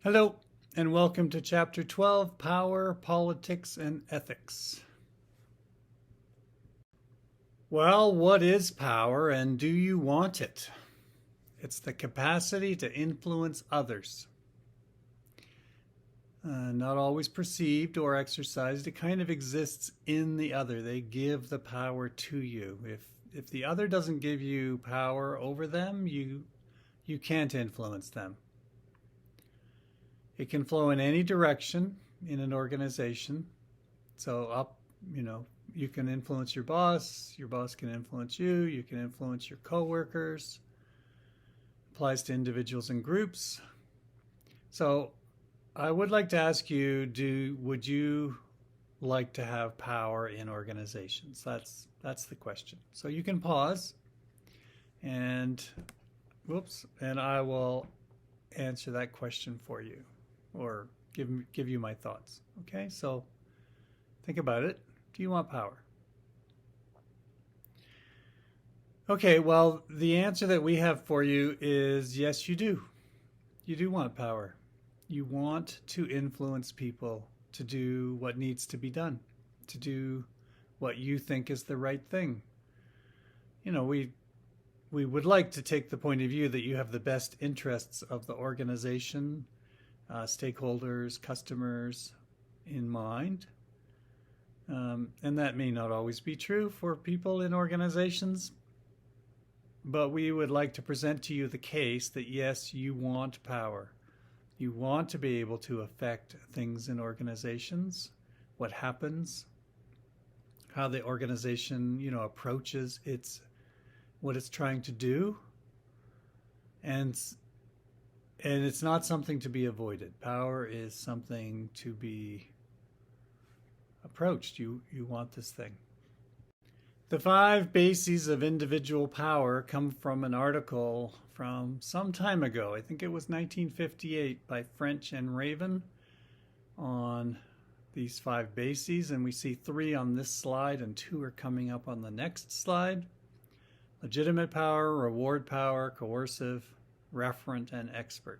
Hello, and welcome to Chapter 12 Power, Politics, and Ethics. Well, what is power and do you want it? It's the capacity to influence others. Not always perceived or exercised, it kind of exists in the other. They give the power to you. If the other doesn't give you power over them, you can't influence them. It can flow in any direction in an organization. So you know, you can influence your boss can influence you, you can influence your coworkers. Applies to individuals and groups. So I would like to ask you, would you like to have power in organizations? That's the question. So you can pause and and I will answer that question for you or give you my thoughts. Okay? So think about it. Do you want power? Okay, well, the answer that we have for you is yes, you do. You do want power. You want to influence people to do what needs to be done, to do what you think is the right thing. You know, we would like to take the point of view that you have the best interests of the organization, stakeholders, customers in mind. And that may not always be true for people in organizations, but we would like to present to you the case that yes, you want power. You want to be able to affect things in organizations, what happens, how the organization, approaches what it's trying to do. And it's not something to be avoided. Power is something to be approached. You want this thing. The 5 bases of individual power come from an article from some time ago. I think it was 1958 by French and Raven on these 5 bases. And we see 3 on this slide and 2 are coming up on the next slide. Legitimate power, reward power, coercive, referent, and expert.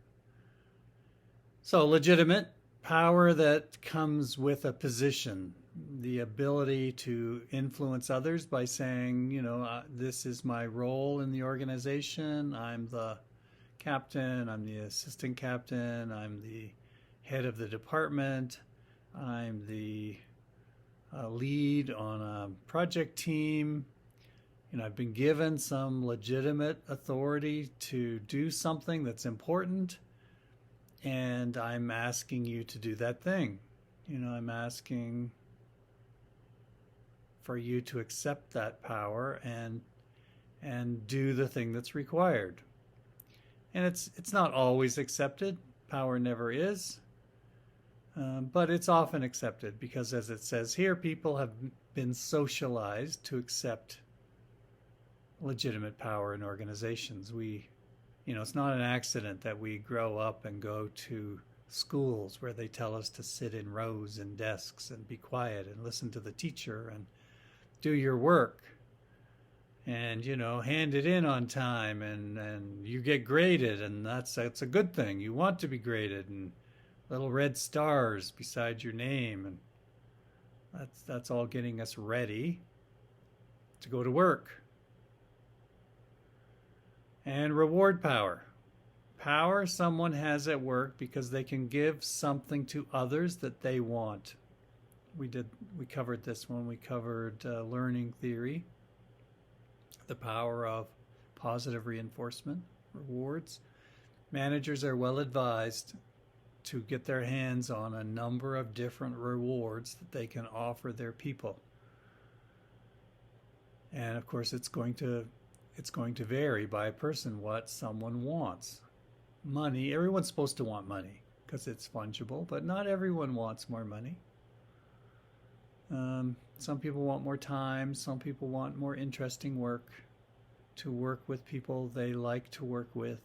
So legitimate power that comes with a position, the ability to influence others by saying, this is my role in the organization. I'm the captain, I'm the assistant captain, I'm the head of the department, I'm the lead on a project team. I've been given some legitimate authority to do something that's important, and I'm asking you to do that thing. I'm asking for you to accept that power and do the thing that's required. And it's not always accepted. Power never is. But it's often accepted because, as it says here, people have been socialized to accept legitimate power in organizations. It's not an accident that we grow up and go to schools where they tell us to sit in rows and desks and be quiet and listen to the teacher and do your work and hand it in on time and you get graded, and that's a good thing. You want to be graded, and little red stars beside your name, and that's all getting us ready to go to work. And reward power. Power someone has at work because they can give something to others that they want. We covered this when we covered learning theory, the power of positive reinforcement, rewards. Managers are well advised to get their hands on a number of different rewards that they can offer their people. And of course, it's going to vary by person what someone wants. Money, everyone's supposed to want money because it's fungible, but not everyone wants more money. Some people want more time. Some people want more interesting work, to work with people they like to work with,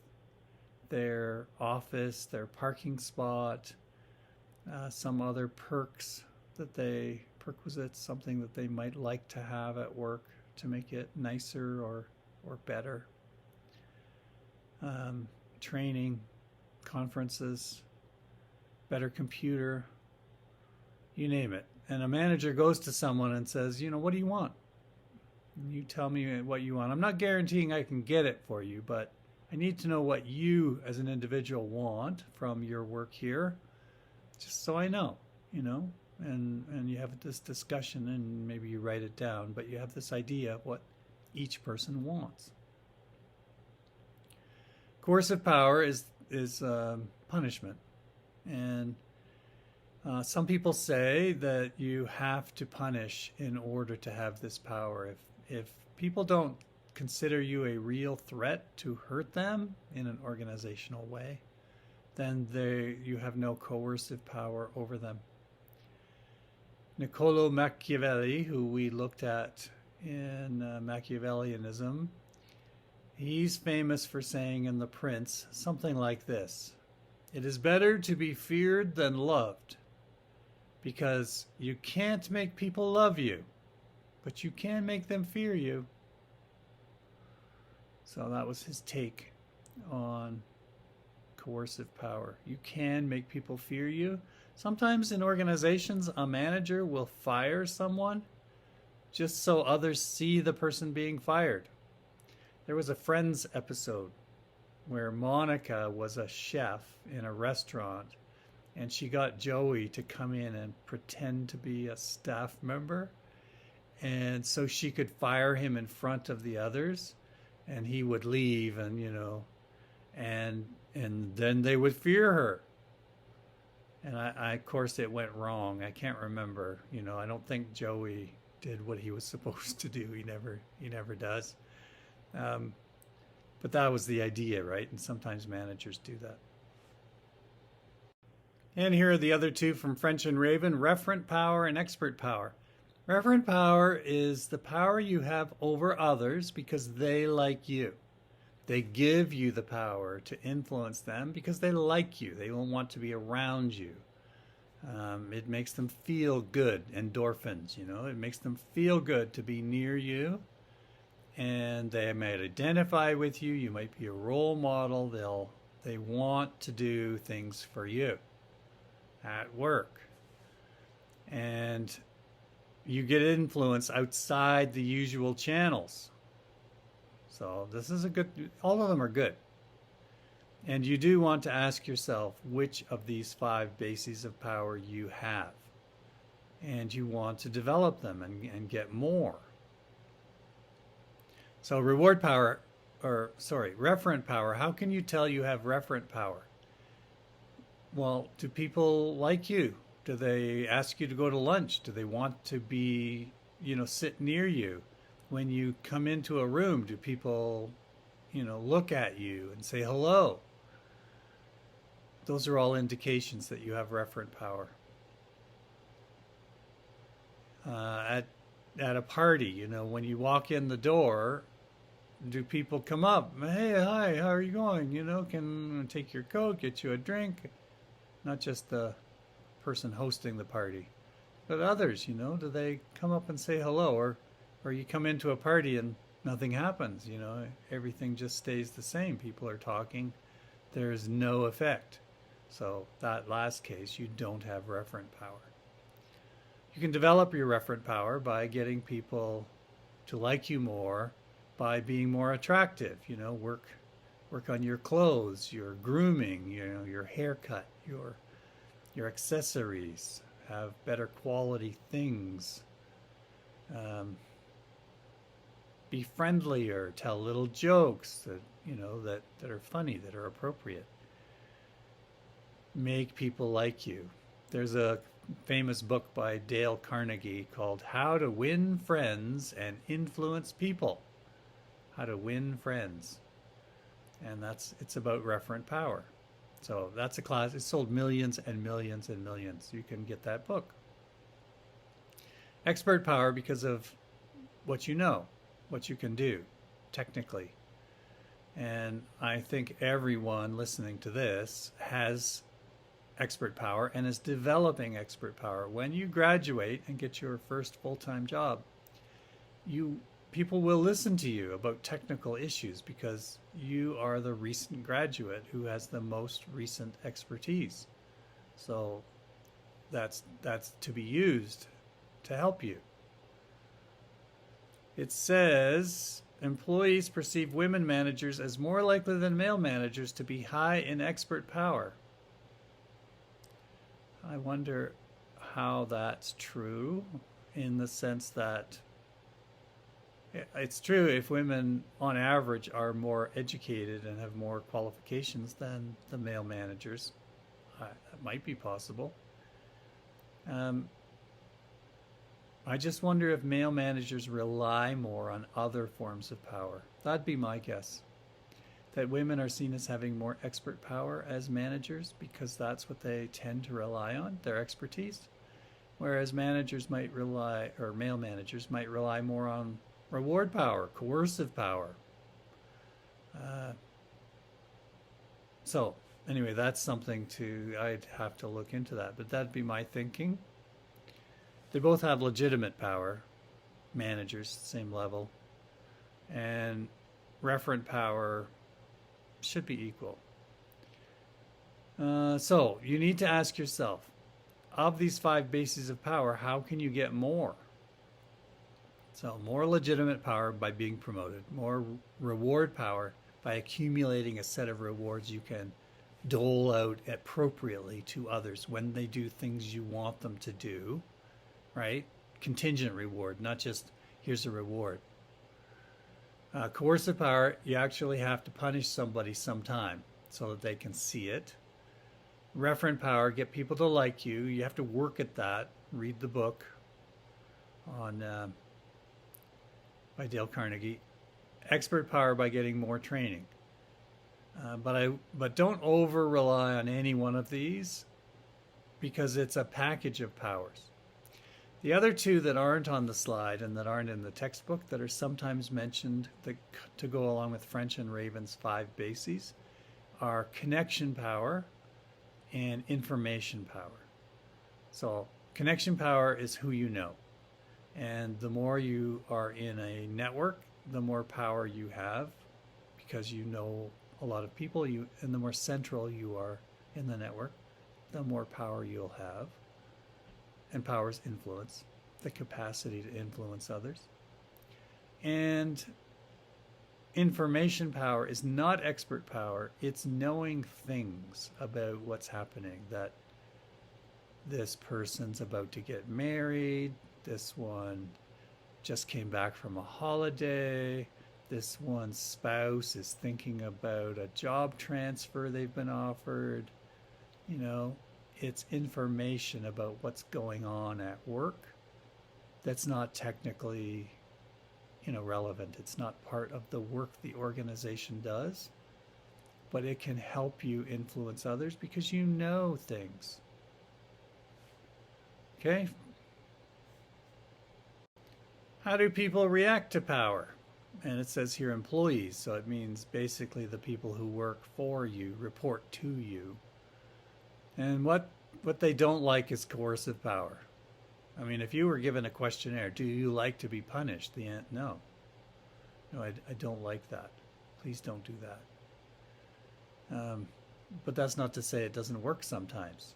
their office, their parking spot, some other perquisites, something that they might like to have at work to make it nicer or better. Training, conferences, better computer, you name it. And a manager goes to someone and says, what do you want? And you tell me what you want. I'm not guaranteeing I can get it for you, but I need to know what you as an individual want from your work here, just so I know, and you have this discussion and maybe you write it down, but you have this idea of what each person wants. Coercive power is punishment. And some people say that you have to punish in order to have this power. If people don't consider you a real threat to hurt them in an organizational way, then you have no coercive power over them. Niccolo Machiavelli, who we looked at in Machiavellianism, he's famous for saying in The Prince something like this: "It is better to be feared than loved, because you can't make people love you, but you can make them fear you." So that was his take on coercive power. You can make people fear you. Sometimes in organizations, a manager will fire someone just so others see the person being fired. There was a Friends episode where Monica was a chef in a restaurant, and she got Joey to come in and pretend to be a staff member, and so she could fire him in front of the others, and he would leave, and and then they would fear her. And I of course it went wrong. I can't remember. I don't think Joey did what he was supposed to do. He never does. But that was the idea, right? And sometimes managers do that. And here are the other two from French and Raven: referent power and expert power. Referent power is the power you have over others because they like you. They give you the power to influence them because they like you. They will want to be around you. It makes them feel good. Endorphins, it makes them feel good to be near you. And they might identify with you. You might be a role model. They want to do things for you at work. And you get influence outside the usual channels. So this is all of them are good. And you do want to ask yourself which of these 5 bases of power you have. And you want to develop them and get more. So referent power. How can you tell you have referent power? Well, do people like you? Do they ask you to go to lunch? Do they want to be, sit near you? When you come into a room, do people, look at you and say hello? Those are all indications that you have referent power. At a party, when you walk in the door, do people come up? Hey, hi, how are you going? Can I take your coat, get you a drink? Not just the person hosting the party, but others, do they come up and say hello? Or you come into a party and nothing happens, everything just stays the same. People are talking. There's no effect. So that last case, you don't have referent power. You can develop your referent power by getting people to like you more, by being more attractive, work on your clothes, your grooming, your haircut, your accessories, have better quality things. Be friendlier, tell little jokes that are funny, that are appropriate. Make people like you. There's a famous book by Dale Carnegie called How to Win Friends and Influence People. How to Win Friends. And it's about referent power. So that's a class. It sold millions and millions and millions. You can get that book. Expert power because of what you know, what you can do technically. And I think everyone listening to this has expert power and is developing expert power. When you graduate and get your first full-time job, people will listen to you about technical issues because you are the recent graduate who has the most recent expertise. So that's to be used to help you. It says employees perceive women managers as more likely than male managers to be high in expert power. I wonder how that's true, in the sense that it's true if women on average are more educated and have more qualifications than the male managers. That might be possible. I just wonder if male managers rely more on other forms of power. That'd be my guess. That women are seen as having more expert power as managers because that's what they tend to rely on, their expertise. Whereas managers might rely, or male managers might rely more on reward power, coercive power. So anyway, that's something I'd have to look into that, but that'd be my thinking. They both have legitimate power, managers, same level, and referent power should be equal. So you need to ask yourself, of these 5 bases of power, how can you get more? So more legitimate power by being promoted, more reward power by accumulating a set of rewards you can dole out appropriately to others when they do things you want them to do, right? Contingent reward, not just here's a reward. Coercive power, you actually have to punish somebody sometime so that they can see it. Referent power, get people to like you. You have to work at that. Read the book on by Dale Carnegie. Expert power by getting more training. But don't over rely on any one of these, because it's a package of powers. The other 2 that aren't on the slide and that aren't in the textbook that are sometimes mentioned to go along with French and Raven's 5 bases are connection power and information power. So connection power is who you know. And the more you are in a network, the more power you have, because you know a lot of people, and the more central you are in the network, the more power you'll have. And power is influence, the capacity to influence others. And information power is not expert power, it's knowing things about what's happening, that this person's about to get married, this one just came back from a holiday, this one's spouse is thinking about a job transfer they've been offered. You know, it's information about what's going on at work that's not technically, relevant. It's not part of the work the organization does, but it can help you influence others because you know things. Okay? How do people react to power? And it says here employees, so it means basically the people who work for you, report to you. And what they don't like is coercive power. I mean, if you were given a questionnaire, do you like to be punished? The answer, no. No, I don't like that. Please don't do that. But that's not to say it doesn't work sometimes.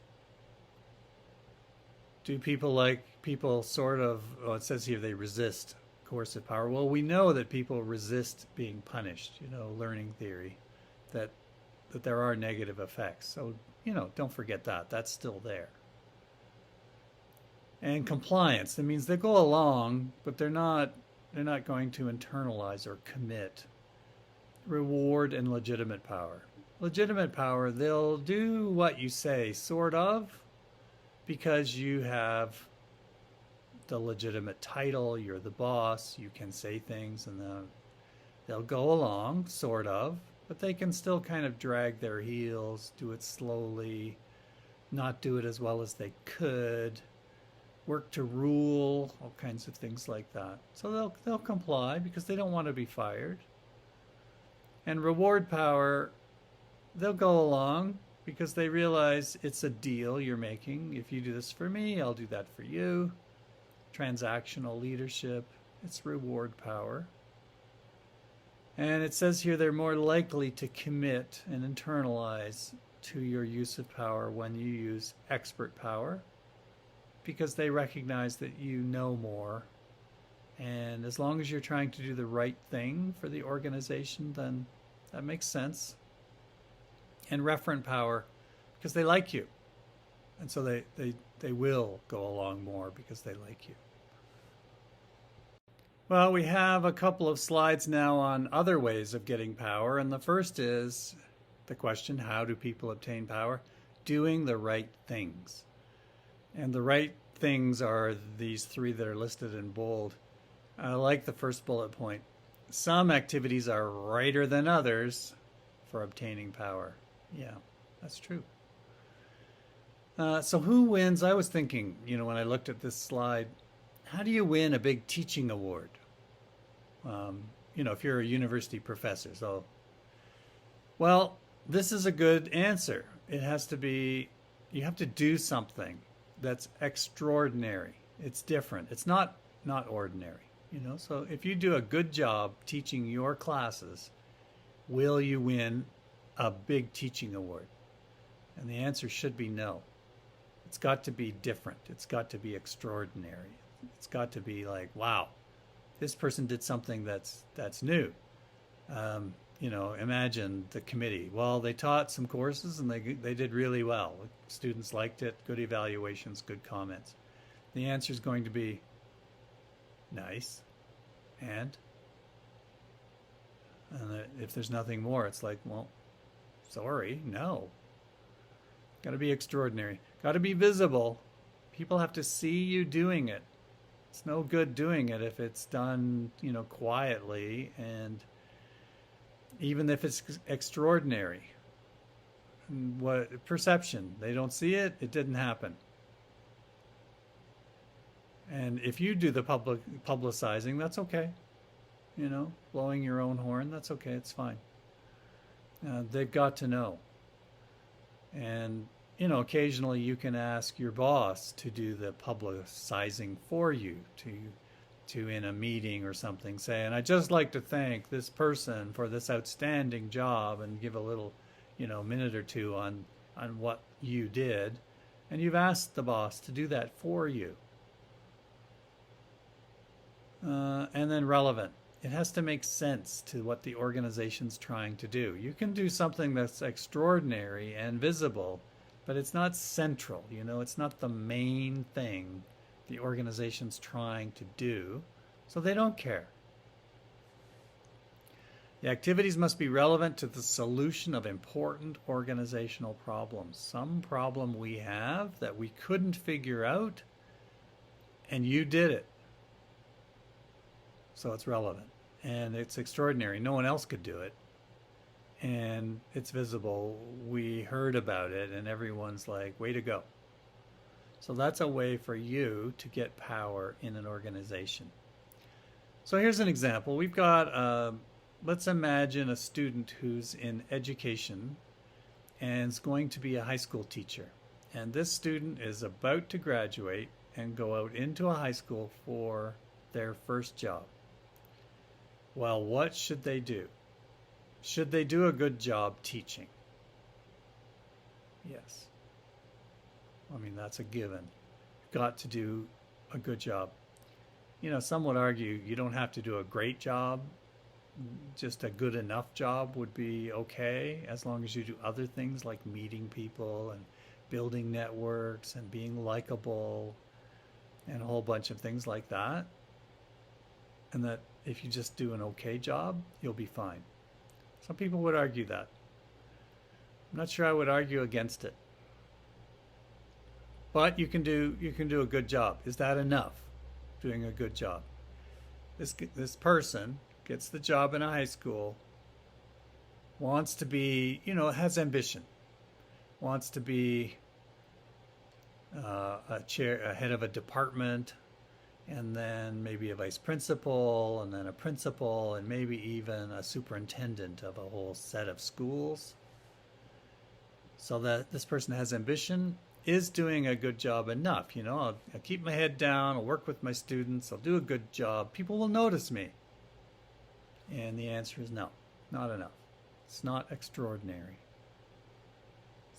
Do people sort of, it says here they resist coercive power. Well, we know that people resist being punished, learning theory, that there are negative effects. So, don't forget that. That's still there. And compliance, that means they go along, but they're not going to internalize or commit. Reward and legitimate power. Legitimate power, they'll do what you say, sort of, because you have the legitimate title, you're the boss, you can say things, and they'll go along, sort of, but they can still kind of drag their heels, do it slowly, not do it as well as they could, work to rule, all kinds of things like that. So they'll comply because they don't want to be fired. And reward power, they'll go along because they realize it's a deal you're making. If you do this for me, I'll do that for you. Transactional leadership, it's reward power. And it says here they're more likely to commit and internalize to your use of power when you use expert power, because they recognize that you know more. And as long as you're trying to do the right thing for the organization, then that makes sense. And referent power, because they like you. And so they will go along more because they like you. Well, we have a couple of slides now on other ways of getting power. And the first is the question, how do people obtain power? Doing the right things. And the right things are these three that are listed in bold. I like the first bullet point. Some activities are righter than others for obtaining power. Yeah, that's true. So who wins? I was thinking, when I looked at this slide, how do you win a big teaching award? If you're a university professor. So, well, this is a good answer. It has to be, you have to do something that's extraordinary. It's different. It's not ordinary, So if you do a good job teaching your classes, will you win a big teaching award? And the answer should be no. It's got to be different. It's got to be extraordinary. It's got to be like, wow, this person did something that's new. Imagine the committee. Well, they taught some courses and they did really well. Students liked it, good evaluations, good comments. The answer is going to be nice. And if there's nothing more, it's like, well, sorry, no. Got to be extraordinary. Got to be visible. People have to see you doing it. It's no good doing it if it's done, quietly, and even if it's extraordinary. What perception? They don't see it, it didn't happen. And if you do the publicizing, that's okay. Blowing your own horn, that's okay, it's fine. They've got to know. And, occasionally you can ask your boss to do the publicizing for you, to in a meeting or something say, and I'd just like to thank this person for this outstanding job, and give a little, minute or two on what you did. And you've asked the boss to do that for you. And then relevant. It has to make sense to what the organization's trying to do. You can do something that's extraordinary and visible, but it's not central. It's not the main thing the organization's trying to do, so they don't care. The activities must be relevant to the solution of important organizational problems. Some problem we have that we couldn't figure out, and you did it. So it's relevant. And it's extraordinary. No one else could do it. And it's visible. We heard about it, and everyone's like, way to go. So that's a way for you to get power in an organization. So here's an example. We've got, let's imagine a student who's in education and is going to be a high school teacher. And this student is about to graduate and go out into a high school for their first job. Well, what should they do? Should they do a good job teaching? Yes. That's a given. You've got to do a good job. Some would argue you don't have to do a great job. Just a good enough job would be okay, as long as you do other things like meeting people and building networks and being likable and a whole bunch of things like that. And that if you just do an okay job, you'll be fine. Some people would argue that. I'm not sure I would argue against it. But you can do a good job. Is that enough? Doing a good job. This person gets the job in a high school, wants to be, has ambition, wants to be a head of a department, and then maybe a vice principal, and then a principal, and maybe even a superintendent of a whole set of schools. So that this person has ambition, is doing a good job enough. I'll keep my head down, I'll work with my students, I'll do a good job, people will notice me. And the answer is no, not enough. It's not extraordinary.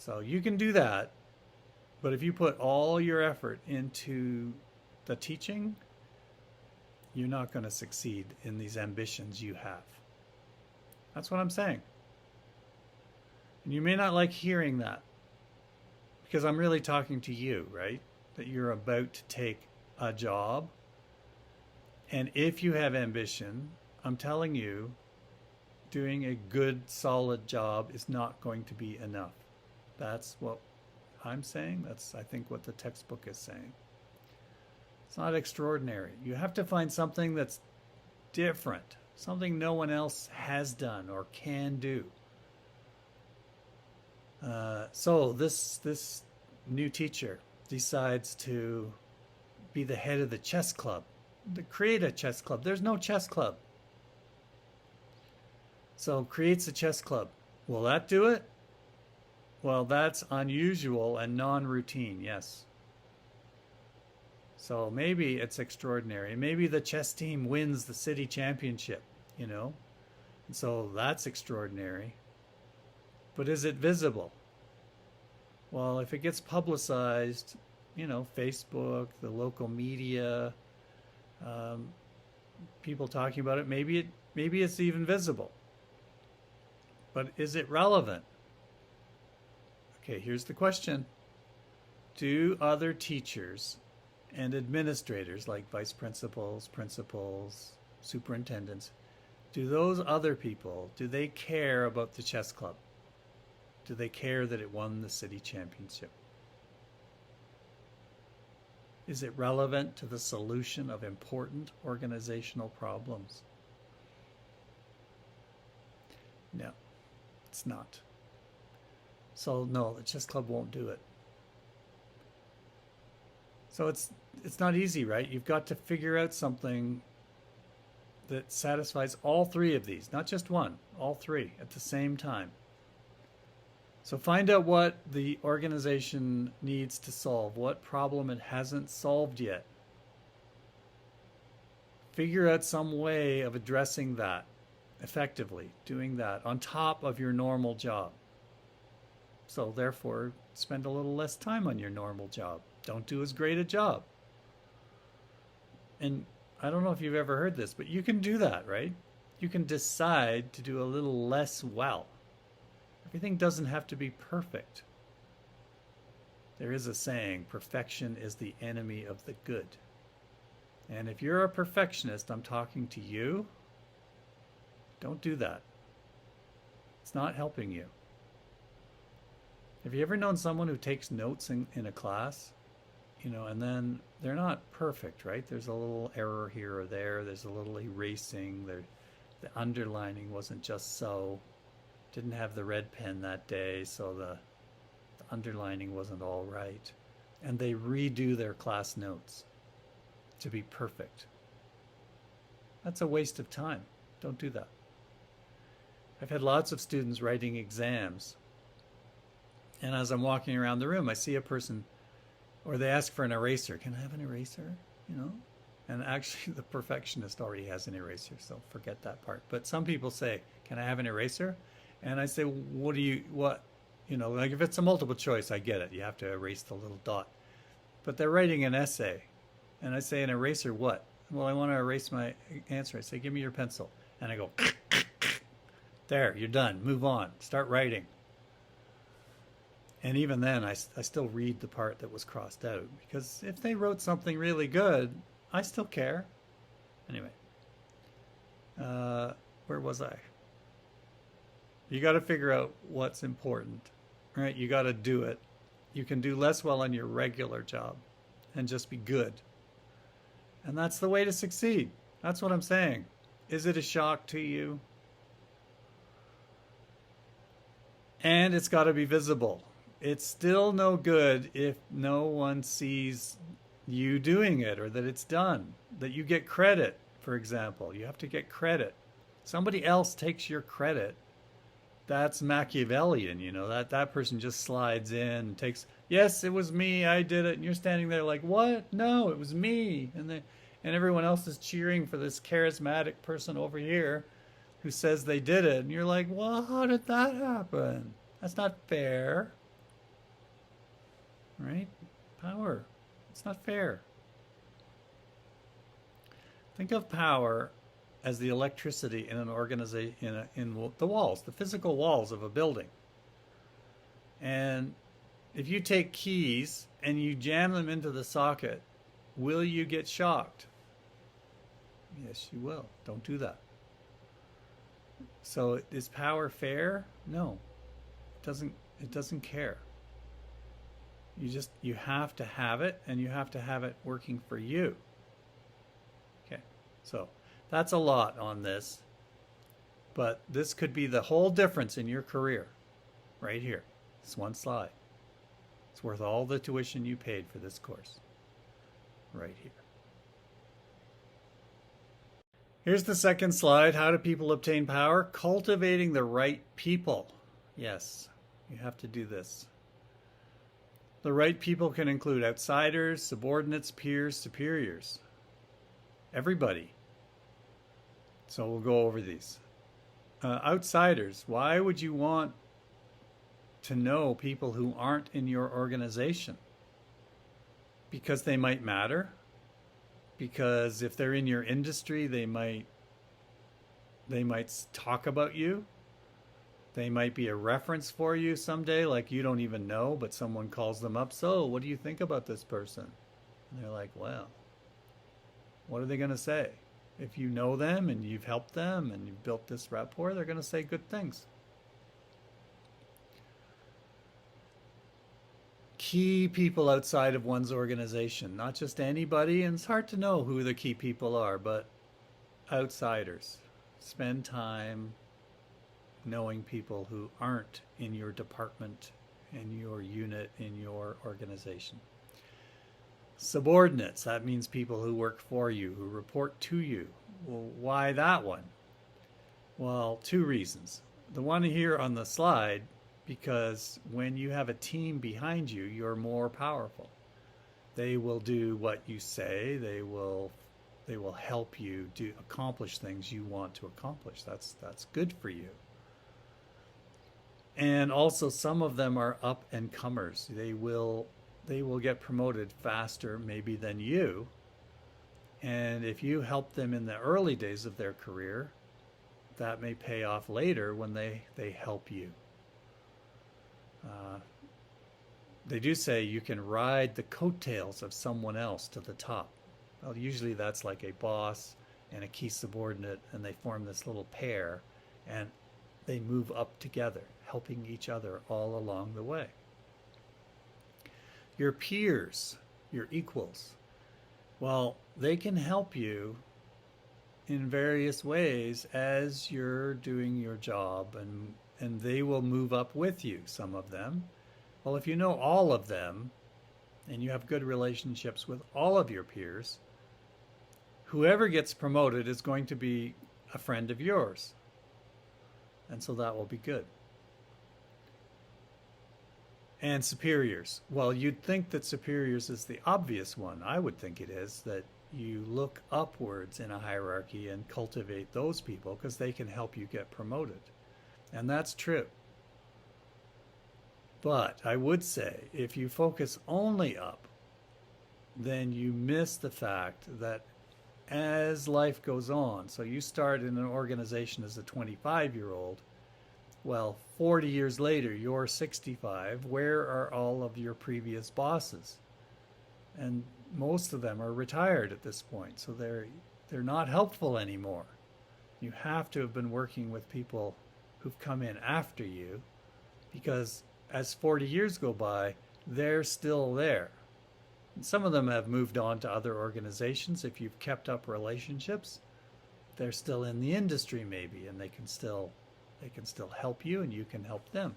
So you can do that, but if you put all your effort into the teaching, you're not going to succeed in these ambitions you have. That's what I'm saying. And you may not like hearing that because I'm really talking to you, right? That you're about to take a job. And if you have ambition, I'm telling you, doing a good, solid job is not going to be enough. That's what I'm saying. That's, I think, what the textbook is saying. It's not extraordinary. You have to find something that's different, something no one else has done or can do. So this new teacher decides to be the head of the chess club, to create a chess club. There's no chess club. So creates a chess club. Will that do it? Well, that's unusual and non-routine, yes. So maybe it's extraordinary. Maybe the chess team wins the city championship, you know? And so that's extraordinary. But is it visible? Well, if it gets publicized, you know, Facebook, the local media, people talking about it, maybe it's even visible. But is it relevant? Okay, here's the question. Do other teachers and administrators, like vice principals, principals, superintendents, do those other people, do they care about the chess club? Do they care that it won the city championship? Is it relevant to the solution of important organizational problems? No, it's not. So no, the chess club won't do it. So it's not easy, right? You've got to figure out something that satisfies all three of these, not just one, all three at the same time. So find out what the organization needs to solve, what problem it hasn't solved yet. Figure out some way of addressing that effectively, doing that on top of your normal job. So therefore, spend a little less time on your normal job. Don't do as great a job. And I don't know if you've ever heard this, but you can do that, right? You can decide to do a little less well. Everything doesn't have to be perfect. There is a saying, perfection is the enemy of the good. And if you're a perfectionist, I'm talking to you. Don't do that. It's not helping you. Have you ever known someone who takes notes in a class? You know, and then they're not perfect, right? There's a little error here or there. There's a little erasing. The underlining wasn't just so. Didn't have the red pen that day, so the underlining wasn't all right. And they redo their class notes to be perfect. That's a waste of time. Don't do that. I've had lots of students writing exams. And as I'm walking around the room, I see a person, or they ask for an eraser. Can I have an eraser? You know? And actually, the perfectionist already has an eraser, so forget that part. But some people say, can I have an eraser? And I say, you know, like if it's a multiple choice, I get it. You have to erase the little dot. But they're writing an essay. And I say, an eraser what? Well, I want to erase my answer. I say, give me your pencil. And I go, there, you're done. Move on. Start writing. And even then, I still read the part that was crossed out. Because if they wrote something really good, I still care. Anyway, where was I? You got to figure out what's important, right? You got to do it. You can do less well on your regular job and just be good. And that's the way to succeed. That's what I'm saying. Is it a shock to you? And it's got to be visible. It's still no good if no one sees you doing it or that it's done, that you get credit, for example. You have to get credit. Somebody else takes your credit. That's Machiavellian, you know, that person just slides in and takes, yes, it was me, I did it. And you're standing there like, what? No, it was me. And everyone else is cheering for this charismatic person over here who says they did it. And you're like, well, how did that happen? That's not fair. right? Power. It's not fair. Think of power as the electricity in an organization, in the walls, the physical walls of a building. And if you take keys and you jam them into the socket, will you get shocked? Yes, you will. Don't do that. So is power fair? No. It doesn't care. You have to have it, and you have to have it working for you. Okay. So that's a lot on this. But this could be the whole difference in your career. Right here. This one slide. It's worth all the tuition you paid for this course. Right here. Here's the second slide. How do people obtain power? Cultivating the right people. Yes, you have to do this. The right people can include outsiders, subordinates, peers, superiors. Everybody. So we'll go over these. Outsiders. Why would you want to know people who aren't in your organization? Because they might matter. Because if they're in your industry, they might talk about you. They might be a reference for you someday, like you don't even know, but someone calls them up. So, what do you think about this person? And they're like, well, what are they going to say? If you know them and you've helped them and you've built this rapport, they're going to say good things. Key people outside of one's organization, not just anybody, and it's hard to know who the key people are, but outsiders. Spend time knowing people who aren't in your department, in your unit, in your organization. Subordinates, that means people who work for you, who report to you. Well, why that one? Well, two reasons. The one here on the slide, because when you have a team behind you, you're more powerful. They will do what you say. They will help you accomplish things you want to accomplish. That's good for you. And also, some of them are up and comers. They will get promoted faster maybe than you. And if you help them in the early days of their career, that may pay off later when they help you. They do say you can ride the coattails of someone else to the top. Well, usually that's like a boss and a key subordinate, and they form this little pair, and they move up together, helping each other all along the way. Your peers, your equals, well, they can help you in various ways as you're doing your job, and they will move up with you, some of them. Well, if you know all of them, and you have good relationships with all of your peers, whoever gets promoted is going to be a friend of yours. And so that will be good. And superiors. Well, you'd think that superiors is the obvious one. I would think it is, that you look upwards in a hierarchy and cultivate those people because they can help you get promoted. And that's true. But I would say if you focus only up, then you miss the fact that as life goes on, so you start in an organization as a 25-year-old, well, 40 years later, you're 65. Where are all of your previous bosses? And most of them are retired at this point, so they're not helpful anymore. You have to have been working with people who've come in after you, because as 40 years go by, they're still there. And some of them have moved on to other organizations. If you've kept up relationships, they're still in the industry maybe, and they can still help you, and you can help them.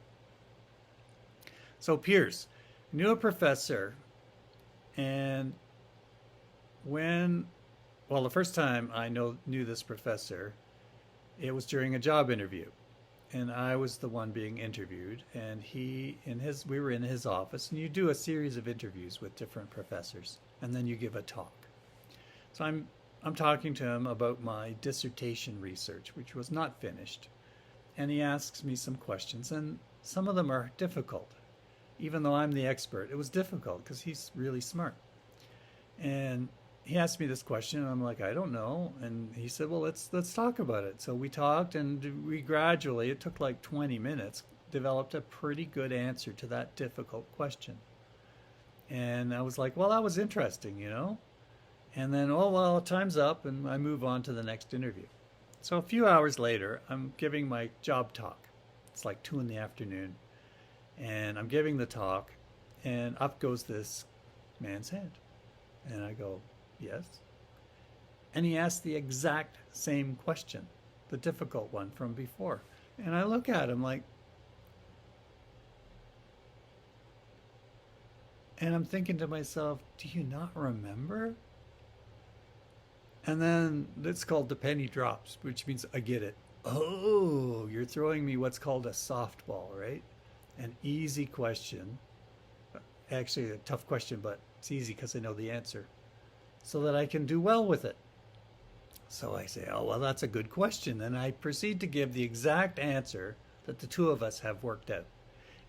So peers, knew a professor, and the first time I knew this professor, it was during a job interview. And I was the one being interviewed, and we were in his office, and you do a series of interviews with different professors, and then you give a talk. So I'm talking to him about my dissertation research, which was not finished, and he asks me some questions, and some of them are difficult. even though I'm the expert. It was difficult because he's really smart. And he asked me this question, and I'm like, I don't know. And he said, well, let's talk about it. So we talked, and we gradually, it took like 20 minutes, developed a pretty good answer to that difficult question. And I was like, well, that was interesting, you know? And then, oh, well, time's up, and I move on to the next interview. So a few hours later, I'm giving my job talk. It's like 2 in the afternoon, and I'm giving the talk, and up goes this man's hand. And I go, yes. And he asked the exact same question, the difficult one from before. And I look at him like, and I'm thinking to myself, do you not remember? And then it's called the penny drops, which means I get it. Oh, you're throwing me what's called a softball, right? An easy question. Actually, a tough question, but it's easy because I know the answer. So that I can do well with it. So I say, oh, well, that's a good question. And I proceed to give the exact answer that the two of us have worked out.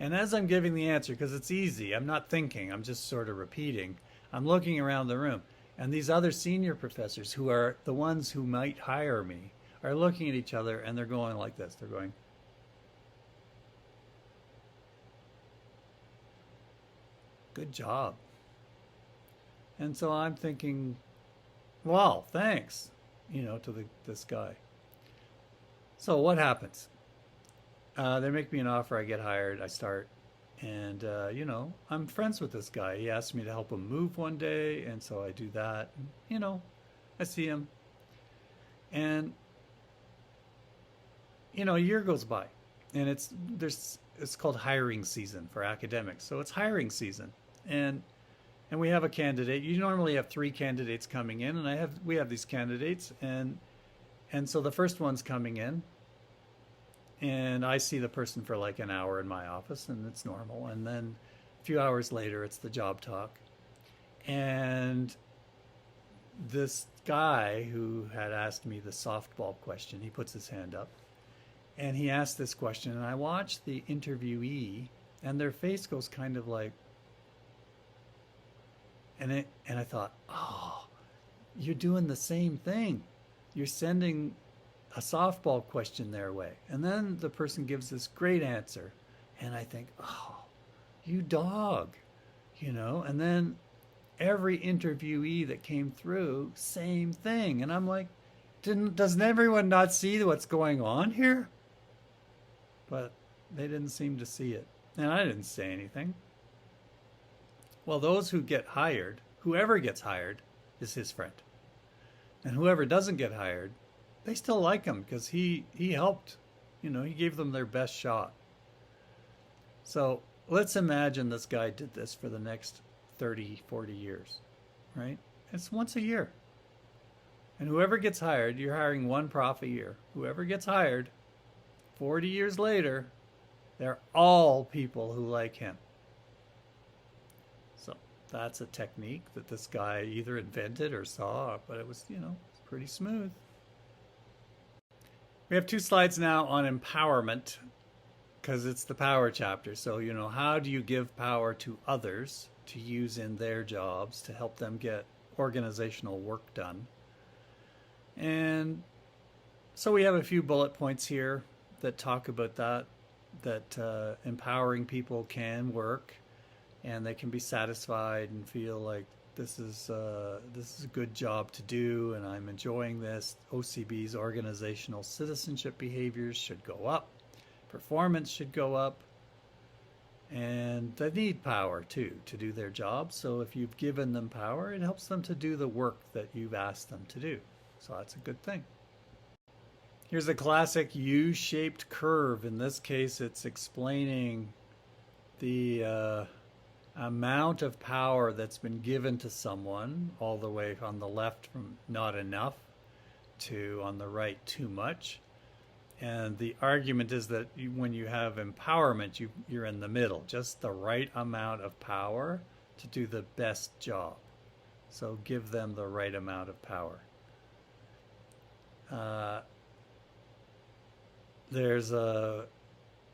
And as I'm giving the answer, because it's easy, I'm not thinking, I'm just sort of repeating, I'm looking around the room. And these other senior professors, who are the ones who might hire me, are looking at each other and they're going like this. They're going, good job. And so I'm thinking, well, thanks, to this guy. So what happens? They make me an offer. I get hired. I start. And, I'm friends with this guy. He asked me to help him move one day. And so I do that. I see him. And, a year goes by. And it's called hiring season for academics. So it's hiring season. And we have a candidate. You normally have 3 candidates coming in. And we have these candidates. And so the first one's coming in. And I see the person for like an hour in my office, and it's normal. And then a few hours later, it's the job talk. And this guy who had asked me the softball question, he puts his hand up. And he asked this question, and I watched the interviewee, and their face goes kind of like, and I thought, oh, you're doing the same thing. You're sending a softball question their way. And then the person gives this great answer. And I think, oh, you dog, And then every interviewee that came through, same thing. And I'm like, doesn't everyone not see what's going on here? But they didn't seem to see it. And I didn't say anything. Well, those who get hired, whoever gets hired, is his friend. And whoever doesn't get hired, they still like him because he helped. He gave them their best shot. So let's imagine this guy did this for the next 30, 40 years, right? It's once a year. And whoever gets hired, you're hiring one prof a year. Whoever gets hired, 40 years later, they're all people who like him. So that's a technique that this guy either invented or saw, but it was, pretty smooth. We have 2 slides now on empowerment because it's the power chapter. So, how do you give power to others to use in their jobs to help them get organizational work done? And so we have a few bullet points here that talk about that empowering people can work and they can be satisfied and feel like this is a good job to do, and I'm enjoying this. OCB's organizational citizenship behaviors should go up. Performance should go up. And they need power, too, to do their job. So if you've given them power, it helps them to do the work that you've asked them to do. So that's a good thing. Here's a classic U-shaped curve. In this case, it's explaining the amount of power that's been given to someone, all the way on the left from not enough to on the right too much. And the argument is that when you have empowerment, you're in the middle, just the right amount of power to do the best job. So give them the right amount of power. There's a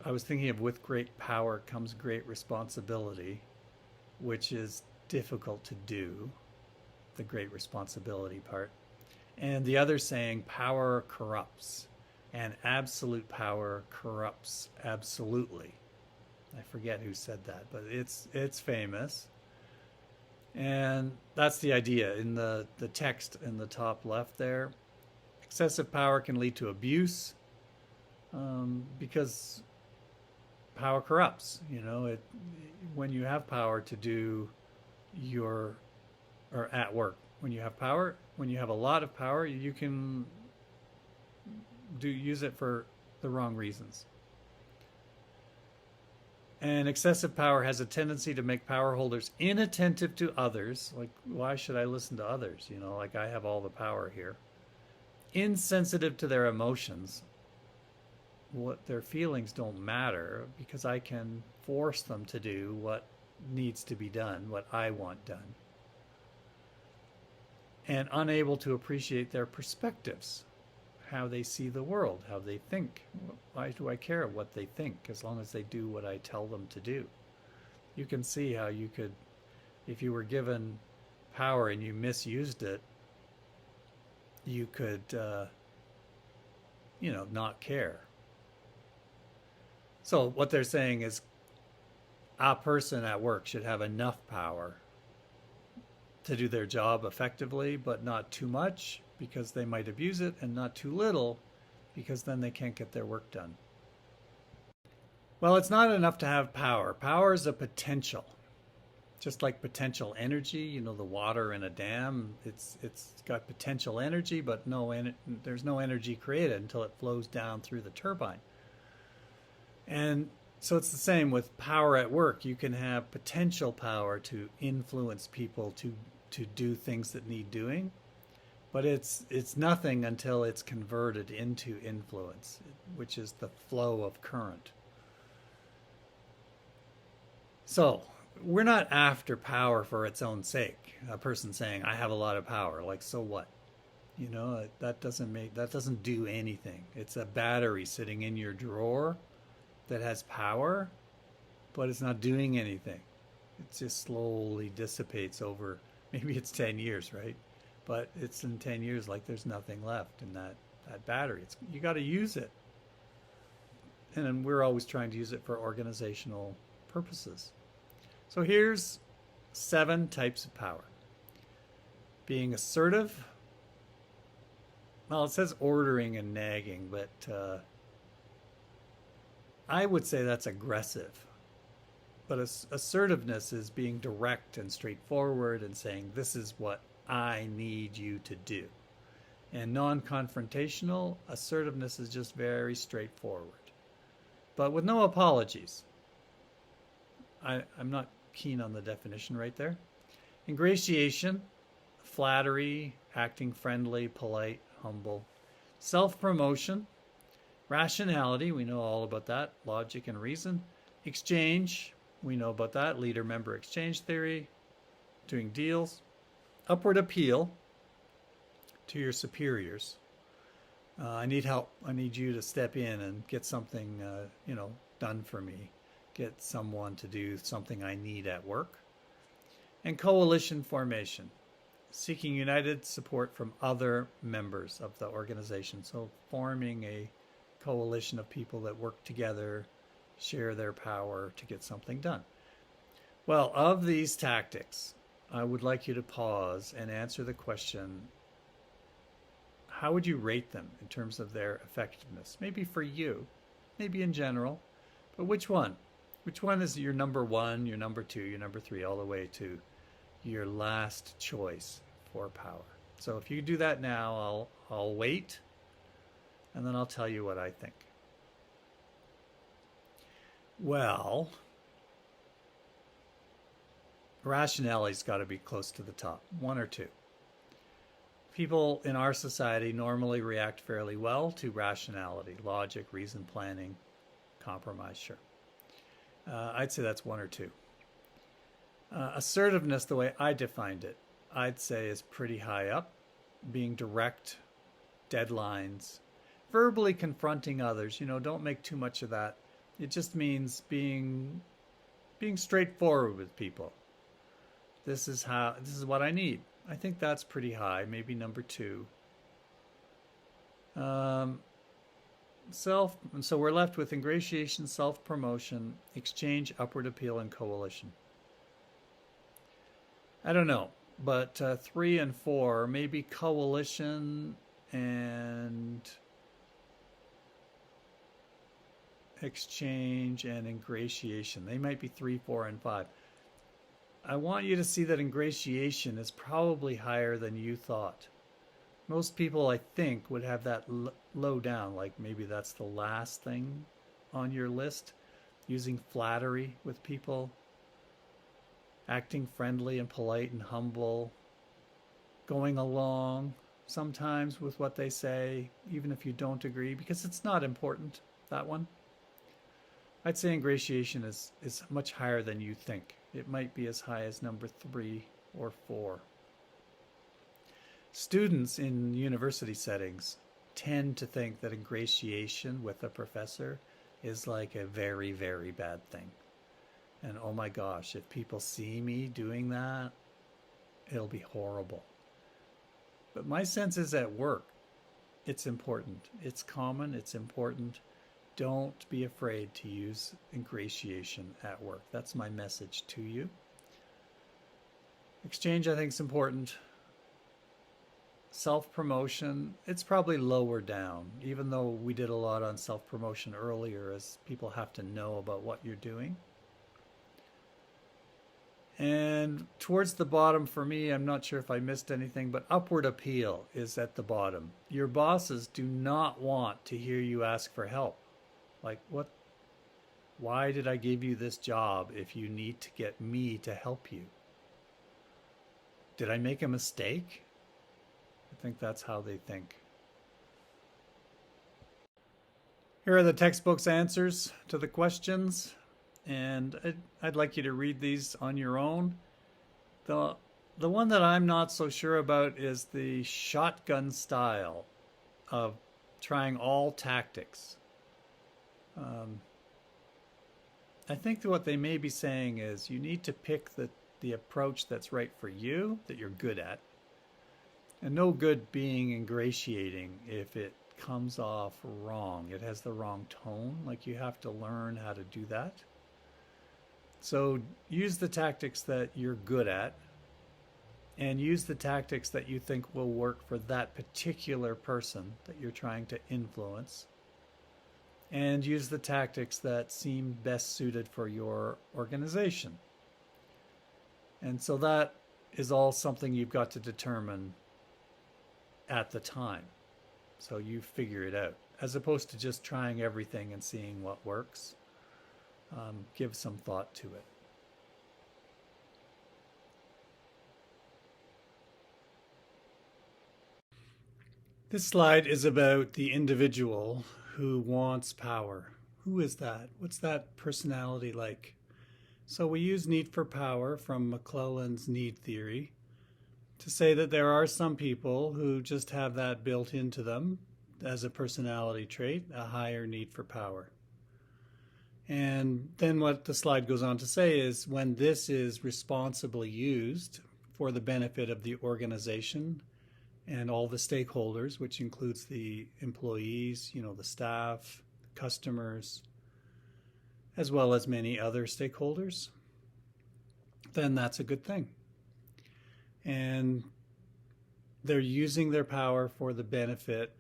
I was thinking of with great power comes great responsibility, which is difficult to do, the great responsibility part. And the other saying, power corrupts, and absolute power corrupts absolutely. I forget who said that, but it's famous. And that's the idea in the text in the top left there. Excessive power can lead to abuse, because power corrupts. You know, when you have power to do your, or at work, when you have power, when you have a lot of power, you can use it for the wrong reasons. And excessive power has a tendency to make power holders inattentive to others. Like, why should I listen to others? You know, like I have all the power here. Insensitive to their emotions. What their feelings don't matter because I can force them to do what needs to be done, what I want done. And unable to appreciate their perspectives, how they see the world, how they think. Why do I care what they think as long as they do what I tell them to do? You can see how you could, if you were given power and you misused it, you could, not care. So what they're saying is a person at work should have enough power to do their job effectively, but not too much because they might abuse it, and not too little because then they can't get their work done. Well, it's not enough to have power. Power is a potential. Just like potential energy, you know, the water in a dam, it's got potential energy, but there's no energy created until it flows down through the turbine. And so it's the same with power at work. You can have potential power to influence people to do things that need doing, but it's nothing until it's converted into influence, which is the flow of current. So we're not after power for its own sake. A person saying, I have a lot of power, like, so what? You know, that doesn't do anything. It's a battery sitting in your drawer that has power, but it's not doing anything. It just slowly dissipates over, maybe it's 10 years, right? But it's in 10 years like there's nothing left in that battery. You got to use it. And we're always trying to use it for organizational purposes. So here's 7 types of power. Being assertive. Well, it says ordering and nagging, but I would say that's aggressive. But assertiveness is being direct and straightforward and saying, this is what I need you to do. And non-confrontational assertiveness is just very straightforward, but with no apologies. I'm not keen on the definition right there. Ingratiation, flattery, acting friendly, polite, humble. Self-promotion, rationality, we know all about that, logic and reason. Exchange, we know about that, leader-member exchange theory, doing deals. Upward appeal to your superiors. I need help. I need you to step in and get something, done for me. Get someone to do something I need at work. And coalition formation, seeking united support from other members of the organization. So forming a coalition of people that work together, share their power to get something done. Well, of these tactics, I would like you to pause and answer the question, how would you rate them in terms of their effectiveness? Maybe for you, maybe in general, but which one? Which one is your number 1, your number 2, your number 3, all the way to your last choice for power? So if you do that now, I'll wait, and then I'll tell you what I think. Well, rationality's got to be close to the top, 1 or 2. People in our society normally react fairly well to rationality, logic, reason, planning, compromise, sure. I'd say that's 1 or 2. Assertiveness, the way I defined it, I'd say is pretty high up. Being direct, deadlines, verbally confronting others. Don't make too much of that. It just means being straightforward with people. This is what I need. I think that's pretty high, maybe number 2. So we're left with ingratiation, self-promotion, exchange, upward appeal, and coalition. I don't know, but 3 and 4, maybe coalition and exchange and ingratiation. They might be 3, 4, and 5. I want you to see that ingratiation is probably higher than you thought. Most people, I think, would have that low down, like maybe that's the last thing on your list. Using flattery with people, acting friendly and polite and humble, going along sometimes with what they say, even if you don't agree, because it's not important, that one. I'd say ingratiation is much higher than you think. It might be as high as number 3 or 4. Students in university settings tend to think that ingratiation with a professor is like a very, very bad thing. And oh my gosh, if people see me doing that, it'll be horrible. But my sense is at work, it's important. It's common, it's important. Don't be afraid to use ingratiation at work. That's my message to you. Exchange, I think, is important. Self-promotion, it's probably lower down, even though we did a lot on self-promotion earlier, as people have to know about what you're doing. And towards the bottom for me, I'm not sure if I missed anything, but upward appeal is at the bottom. Your bosses do not want to hear you ask for help. Like, what? Why did I give you this job if you need to get me to help you? Did I make a mistake? I think that's how they think. Here are the textbook's answers to the questions, and I'd like you to read these on your own. The one that I'm not so sure about is the shotgun style of trying all tactics. I think that what they may be saying is you need to pick the approach that's right for you, that you're good at. And no good being ingratiating if it comes off wrong. It has the wrong tone. Like, you have to learn how to do that. So use the tactics that you're good at, and use the tactics that you think will work for that particular person that you're trying to influence. And use the tactics that seem best suited for your organization. And so that is all something you've got to determine at the time. So you figure it out, as opposed to just trying everything and seeing what works. Give some thought to it. This slide is about the individual who wants power. Who is that? What's that personality like? So we use need for power from McClelland's need theory to say that there are some people who just have that built into them as a personality trait, a higher need for power. And then what the slide goes on to say is when this is responsibly used for the benefit of the organization and all the stakeholders, which includes the employees, the staff, customers, as well as many other stakeholders, then that's a good thing. And they're using their power for the benefit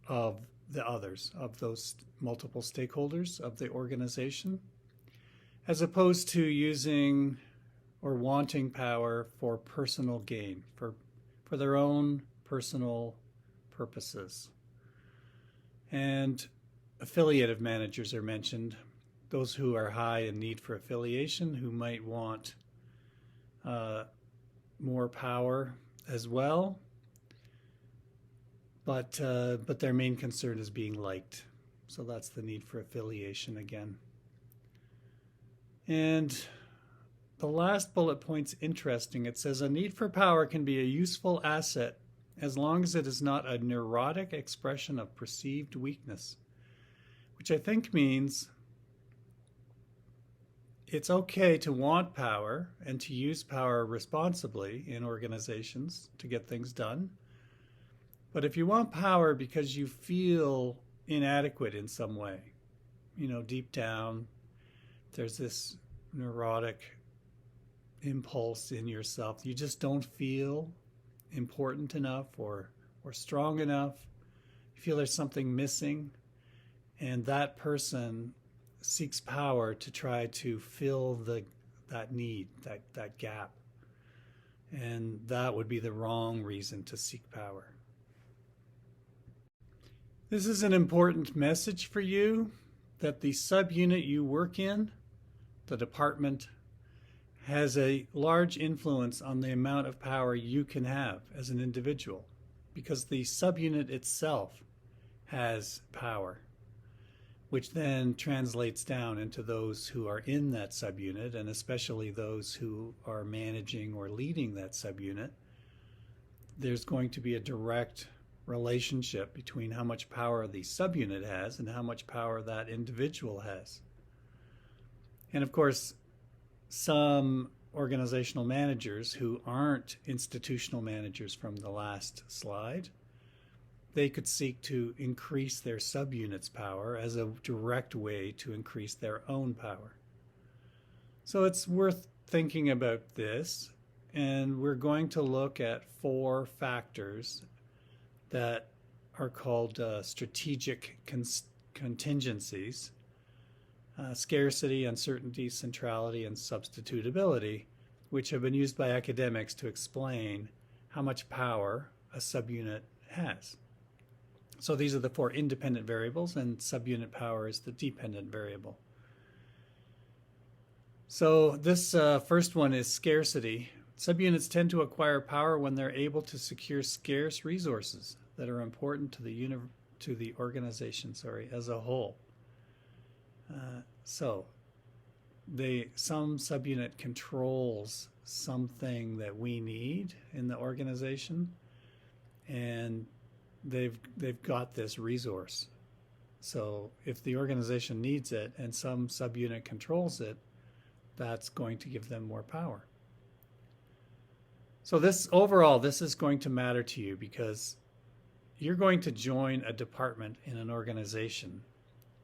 of the others, of those multiple stakeholders of the organization, as opposed to using or wanting power for personal gain, for their own personal purposes. And affiliative managers are mentioned, those who are high in need for affiliation, who might want more power as well, but their main concern is being liked. So that's the need for affiliation again. And the last bullet point's interesting. It says a need for power can be a useful asset as long as it is not a neurotic expression of perceived weakness, which I think means it's okay to want power and to use power responsibly in organizations to get things done. But if you want power because you feel inadequate in some way, deep down, there's this neurotic impulse in yourself. You just don't feel important enough or strong enough. You feel there's something missing, and that person seeks power to try to fill that need, that gap. And that would be the wrong reason to seek power. This is an important message for you, that the subunit you work in, the department, has a large influence on the amount of power you can have as an individual, because the subunit itself has power, which then translates down into those who are in that subunit, and especially those who are managing or leading that subunit. There's going to be a direct relationship between how much power the subunit has and how much power that individual has. And of course, some organizational managers who aren't institutional managers from the last slide, they could seek to increase their subunit's power as a direct way to increase their own power. So it's worth thinking about this, and we're going to look at 4 factors that are called strategic contingencies: scarcity, uncertainty, centrality, and substitutability, which have been used by academics to explain how much power a subunit has. So these are the 4 independent variables, and subunit power is the dependent variable. So this first one is scarcity. Subunits tend to acquire power when they're able to secure scarce resources that are important to the organization as a whole. So some subunit controls something that we need in the organization, and they've got this resource. So if the organization needs it and some subunit controls it, that's going to give them more power. So this is going to matter to you, because you're going to join a department in an organization,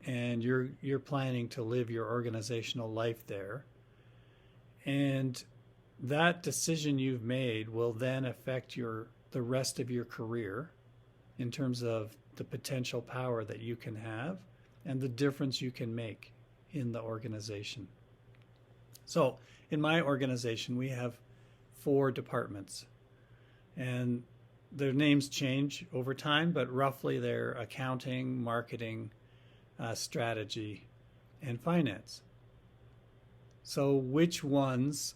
and you're planning to live your organizational life there. And that decision you've made will then affect the rest of your career in terms of the potential power that you can have and the difference you can make in the organization. So in my organization, we have 4 departments, and their names change over time, but roughly they're accounting, marketing, strategy, and finance. So which ones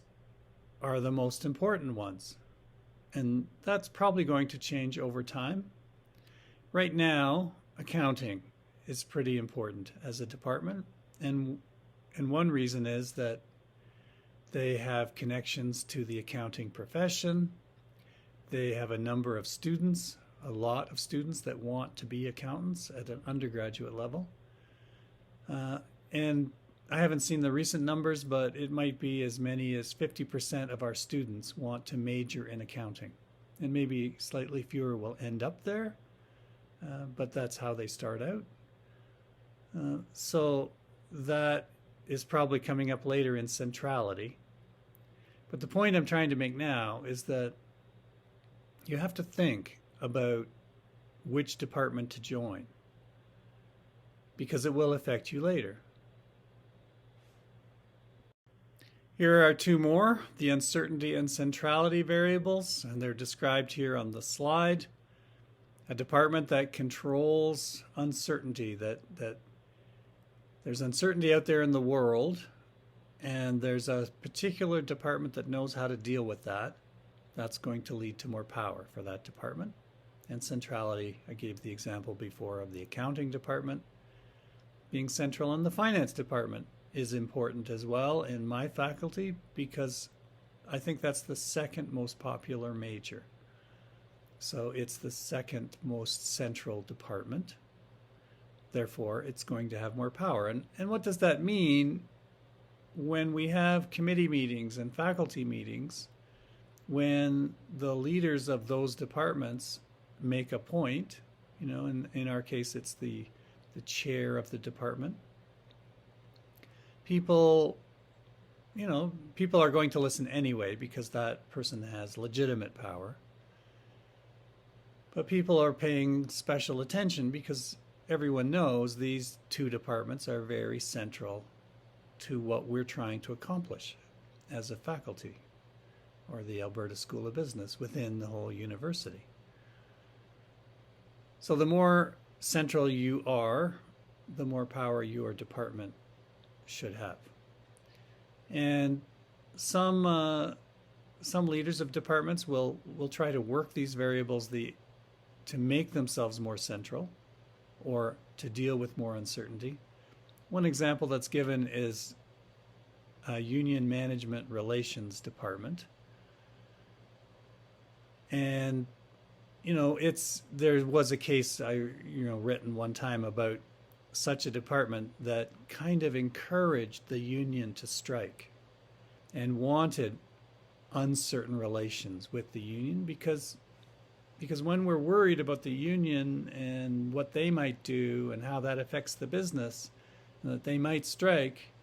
are the most important ones? And that's probably going to change over time. Right now, accounting is pretty important as a department, and one reason is that they have connections to the accounting profession. They have a number of students, a lot of students that want to be accountants at an undergraduate level. And I haven't seen the recent numbers, but it might be as many as 50% of our students want to major in accounting. And maybe slightly fewer will end up there, but that's how they start out. So that is probably coming up later in centrality. But the point I'm trying to make now is that you have to think about which department to join, because it will affect you later. Here are 2 more, the uncertainty and centrality variables, and they're described here on the slide. A department that controls uncertainty, that there's uncertainty out there in the world, and there's a particular department that knows how to deal with that. That's going to lead to more power for that department. And centrality, I gave the example before of the accounting department being central, and the finance department is important as well in my faculty, because I think that's the second most popular major. So it's the second most central department. Therefore, it's going to have more power. And what does that mean? when we have committee meetings and faculty meetings, when the leaders of those departments make a point, in our case it's the chair of the department, people are going to listen anyway because that person has legitimate power. But people are paying special attention because everyone knows these two departments are very central to what we're trying to accomplish as a faculty or the Alberta School of Business within the whole university. So the more central you are, the more power your department should have. And some leaders of departments will try to work these variables to make themselves more central or to deal with more uncertainty. One example that's given is a union management relations department. And there was a case I written one time about such a department that kind of encouraged the union to strike and wanted uncertain relations with the union because when we're worried about the union and what they might do and how that affects the business and that they might strike,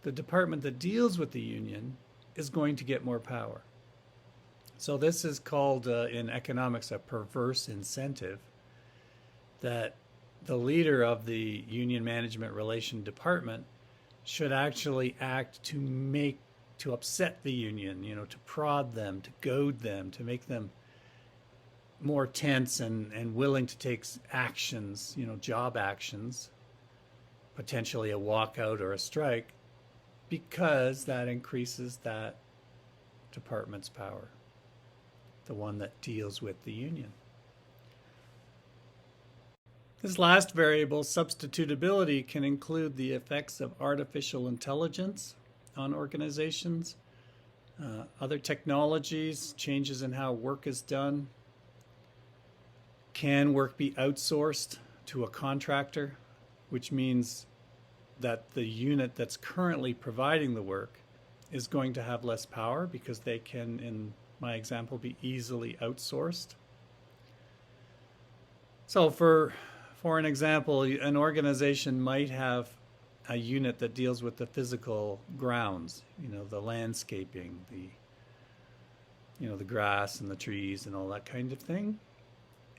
the department that deals with the union is going to get more power. So this is called in economics a perverse incentive, that the leader of the union management relation department should actually act to upset the union, to prod them, to goad them, to make them more tense and willing to take actions, job actions, potentially a walkout or a strike, because that increases that department's power, the one that deals with the union. This last variable, substitutability, can include the effects of artificial intelligence on organizations, other technologies, changes in how work is done. Can work be outsourced to a contractor, which means that the unit that's currently providing the work is going to have less power because they can, in my example, be easily outsourced. So for an example, an organization might have a unit that deals with the physical grounds, the landscaping, the grass and the trees and all that kind of thing.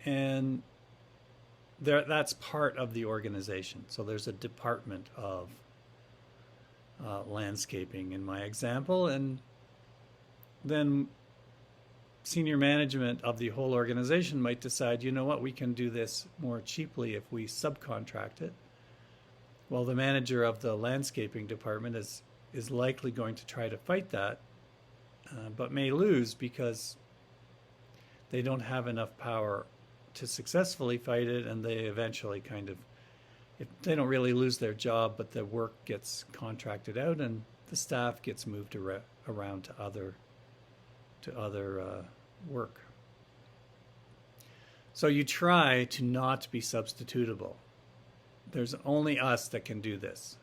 And that's part of the organization. So there's a department of landscaping in my example, and then senior management of the whole organization might decide, we can do this more cheaply if we subcontract it. Well, the manager of the landscaping department is likely going to try to fight that, but may lose because they don't have enough power to successfully fight it, and they eventually they don't really lose their job, but the work gets contracted out and the staff gets moved around to other work. So you try to not be substitutable. There's only us that can do this.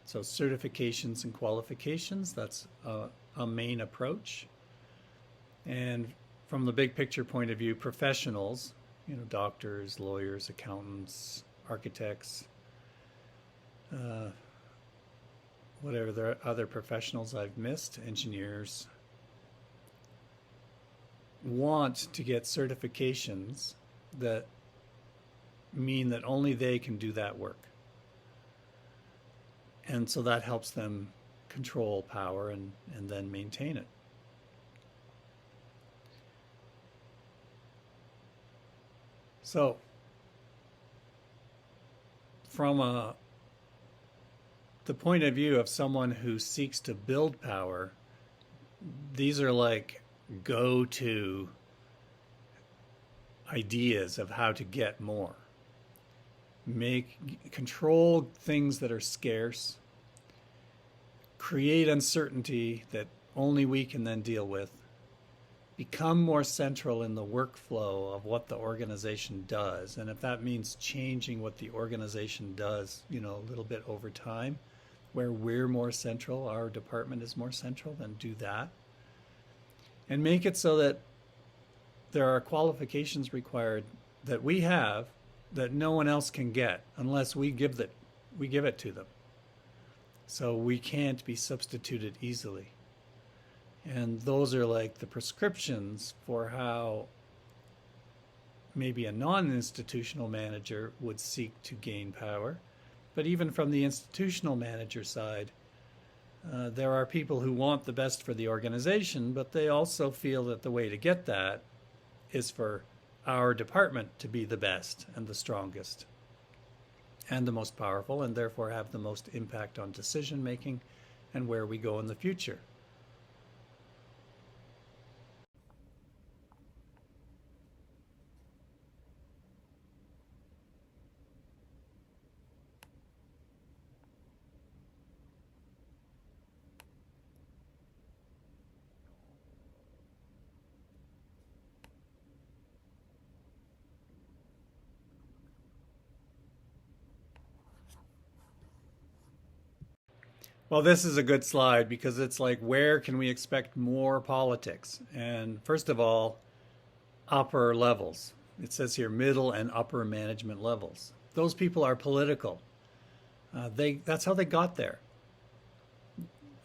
So certifications and qualifications, that's a main approach. And from the big picture point of view, professionals, doctors, lawyers, accountants, architects, whatever the other professionals I've missed, engineers, want to get certifications that mean that only they can do that work. And so that helps them control power and then maintain it. So from the point of view of someone who seeks to build power, these are like go-to ideas of how to get more. Control things that are scarce, create uncertainty that only we can then deal with, become more central in the workflow of what the organization does. And if that means changing what the organization does, a little bit over time, where we're more central, our department is more central, then do that. And make it so that there are qualifications required that we have that no one else can get unless we give it to them. So we can't be substituted easily. And those are like the prescriptions for how maybe a non-institutional manager would seek to gain power. But even from the institutional manager side, there are people who want the best for the organization, but they also feel that the way to get that is for our department to be the best and the strongest and the most powerful, and therefore have the most impact on decision making and where we go in the future. Well, this is a good slide because it's like, where can we expect more politics? And first of all, upper levels. It says here middle and upper management levels. Those people are political. That's how they got there.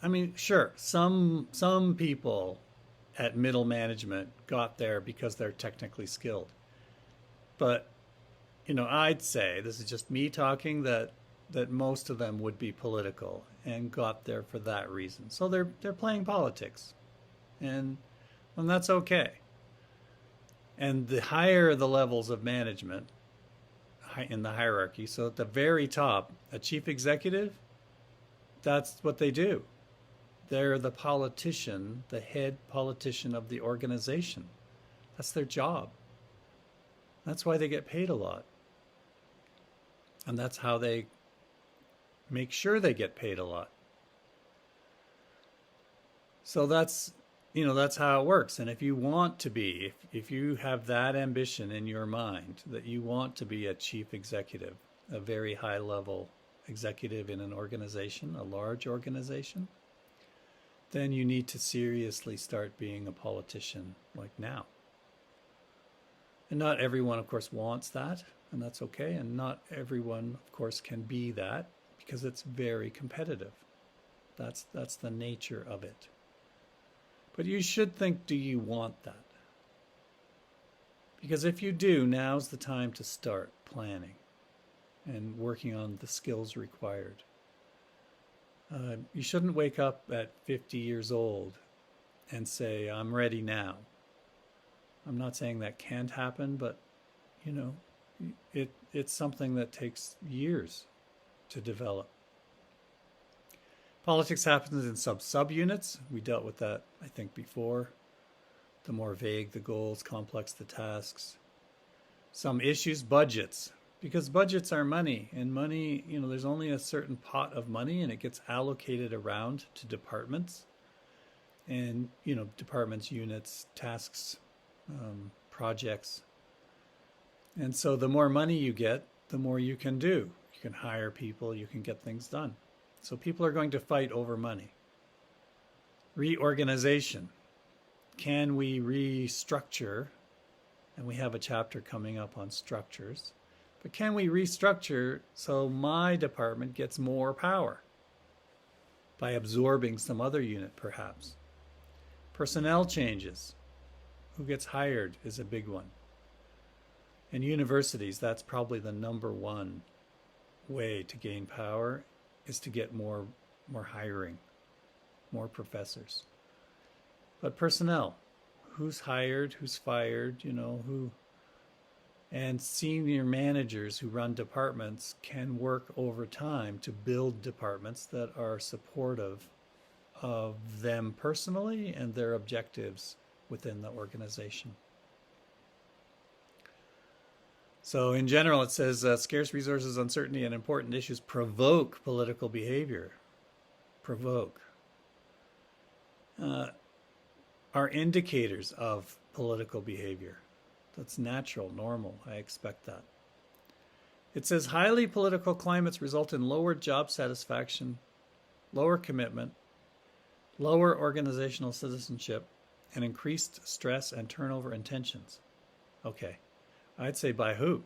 I mean, sure, some people at middle management got there because they're technically skilled. But I'd say, this is just me talking, that most of them would be political and got there for that reason. So they're playing politics, and that's okay. And the higher the levels of management in the hierarchy, so at the very top, a chief executive, that's what they do. They're the politician, the head politician of the organization. That's their job. That's why they get paid a lot. And that's how they make sure they get paid a lot. So that's how it works. And if you want to be, if you have that ambition in your mind that you want to be a chief executive, a very high level executive in an organization, a large organization, then you need to seriously start being a politician like now. And not everyone, of course, wants that, and that's okay. And not everyone, of course, can be that because it's very competitive. That's the nature of it. But you should think, do you want that? Because if you do, now's the time to start planning and working on the skills required. You shouldn't wake up at 50 years old and say, I'm ready now. I'm not saying that can't happen, but it's something that takes years to develop. Politics happens in subunits. We dealt with that, I think, before. The more vague the goals, complex the tasks. Some issues, budgets. Because budgets are money, and money, there's only a certain pot of money, and it gets allocated around to departments. And, departments, units, tasks, projects. And so the more money you get, the more you can do. You can hire people, you can get things done. So people are going to fight over money. Reorganization. Can we restructure? And we have a chapter coming up on structures. But can we restructure so my department gets more power by absorbing some other unit, perhaps? Personnel changes. Who gets hired is a big one. In universities, that's probably the number one way to gain power, is to get more hiring, more professors. But personnel, who's hired, who's fired, who. And senior managers who run departments can work over time to build departments that are supportive of them personally and their objectives within the organization. So in general, it says scarce resources, uncertainty, and important issues provoke political behavior. Provoke. Are indicators of political behavior. That's natural, normal. I expect that. It says highly political climates result in lower job satisfaction lower commitment, lower organizational citizenship, and increased stress and turnover in tensions. Okay, I'd say by who?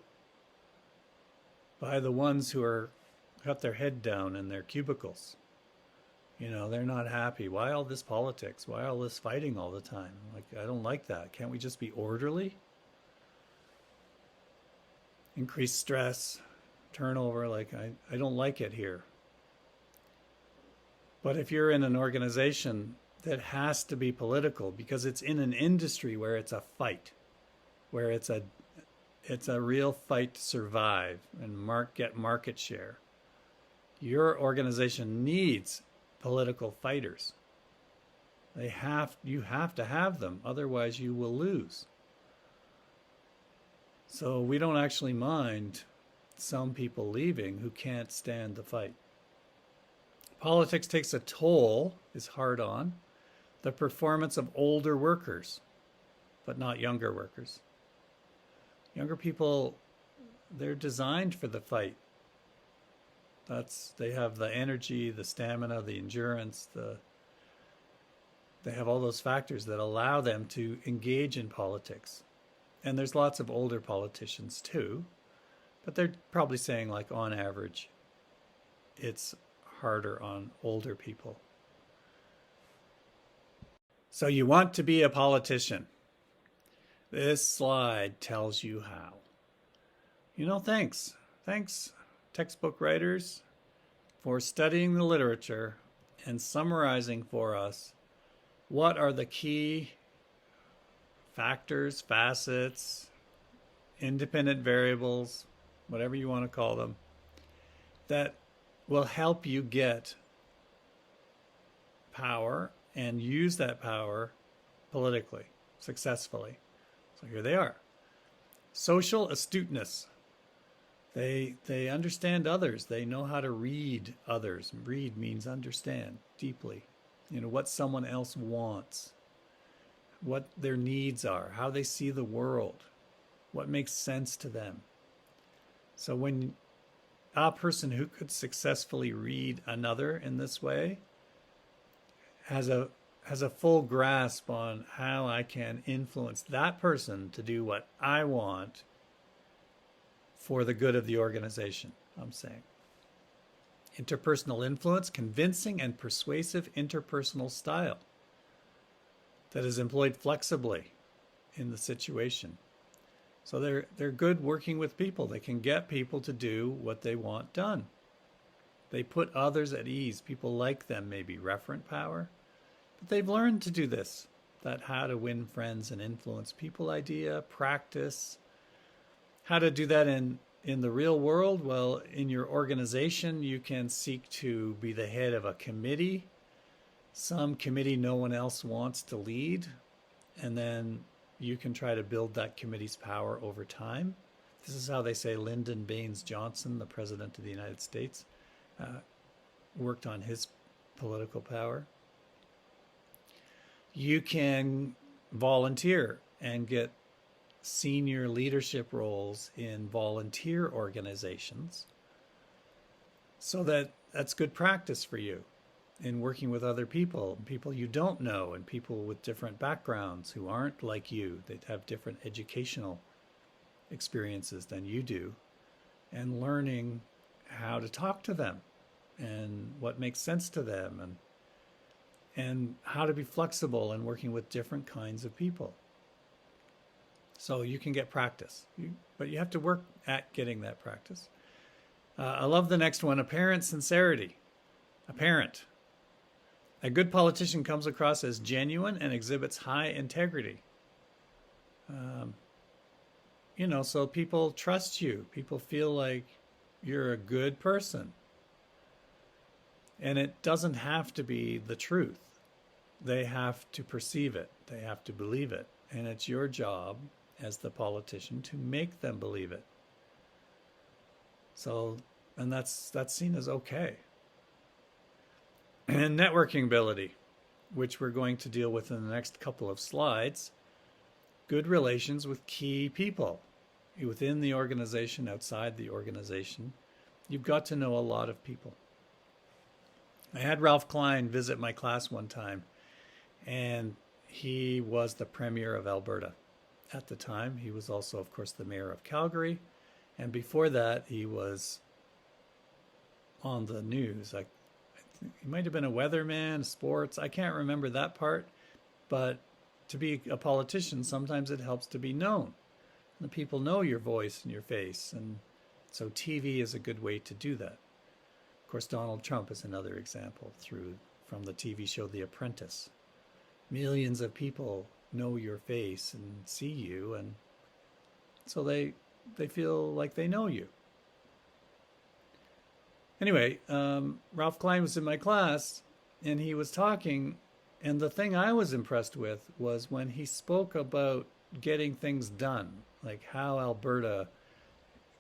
By the ones who are got their head down in their cubicles. You know, they're not happy. Why all this politics? Why all this fighting all the time? Like, I don't like that. Can't we just be orderly? Increased stress, turnover, like I don't like it here. But if you're in an organization that has to be political because it's in an industry where it's a fight, where it's a real fight to survive and get market share, your organization needs political fighters. You have to have them, otherwise you will lose. So we don't actually mind some people leaving who can't stand the fight. Politics takes a toll, is hard on the performance of older workers, but not younger workers. Younger people, they're designed for the fight. They have the energy, the stamina, the endurance, they have all those factors that allow them to engage in politics. And there's lots of older politicians too, but they're probably saying, like, on average, it's harder on older people. So you want to be a politician. This slide tells you how. You know, thanks, textbook writers, for studying the literature and summarizing for us what are the key factors, facets, independent variables, whatever you want to call them, that will help you get power and use that power politically, successfully. So here they are. Social astuteness. They understand others. They know how to read others. Read means understand deeply. You know, what someone else wants, what their needs are, how they see the world, what makes sense to them. So when a person who could successfully read another in this way has a full grasp on how I can influence that person to do what I want for the good of the organization, I'm saying. Interpersonal influence, convincing and persuasive interpersonal style that is employed flexibly in the situation. So they're good working with people. They can get people to do what they want done. They put others at ease. People like them, maybe referent power. But they've learned to do this, that how to win friends and influence people idea, practice. How to do that in the real world? Well, in your organization, you can seek to be the head of a committee, some committee no one else wants to lead, and then you can try to build that committee's power over time. This is how they say Lyndon Baines Johnson, the President of the United States, worked on his political power. You can volunteer and get senior leadership roles in volunteer organizations. So that's good practice for you in working with other people you don't know, and people with different backgrounds who aren't like you. They have different educational experiences than you do, and learning how to talk to them and what makes sense to them, and how to be flexible in working with different kinds of people. So you can get practice, but you have to work at getting that practice. I love the next one, apparent sincerity. Apparent. A good politician comes across as genuine and exhibits high integrity. So people trust you. People feel like you're a good person. And it doesn't have to be the truth. They have to perceive it. They have to believe it. And it's your job as the politician to make them believe it. So, and that's seen as okay. And networking ability, which we're going to deal with in the next couple of slides. Good relations with key people within the organization, outside the organization. You've got to know a lot of people. I had Ralph Klein visit my class one time, and he was the premier of Alberta at the time. He was also, of course, the mayor of Calgary. And before that, he was on the news. He might have been a weatherman, sports. I can't remember that part. But to be a politician, sometimes it helps to be known. The people know your voice and your face. And so TV is a good way to do that. Of course, Donald Trump is another example from the TV show The Apprentice. Millions of people know your face and see you, and so they feel like they know you. Anyway, Ralph Klein was in my class, and he was talking, and the thing I was impressed with was when he spoke about getting things done, like how Alberta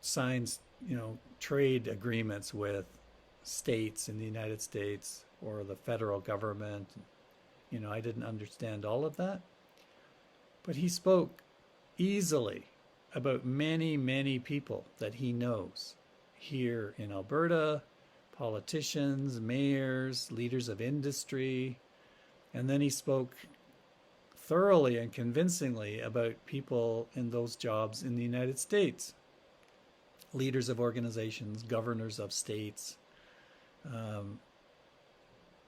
signs, trade agreements with states in the United States or the federal government. I didn't understand all of that. But he spoke easily about many, many people that he knows here in Alberta, politicians, mayors, leaders of industry. And then he spoke thoroughly and convincingly about people in those jobs in the United States, leaders of organizations, governors of states,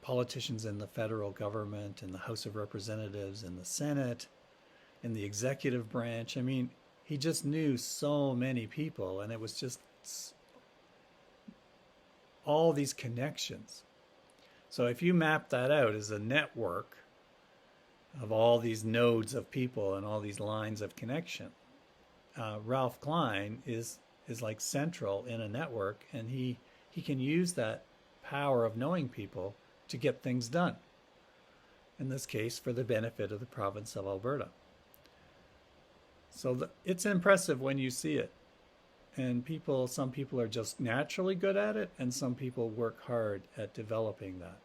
politicians in the federal government, in the House of Representatives, in the Senate, in the executive branch. I mean, he just knew so many people, and it was just all these connections. So if you map that out as a network of all these nodes of people and all these lines of connection, Ralph Klein is like central in a network, and he can use that power of knowing people to get things done. In this case, for the benefit of the province of Alberta. So it's impressive when you see it. And some people are just naturally good at it, and some people work hard at developing that.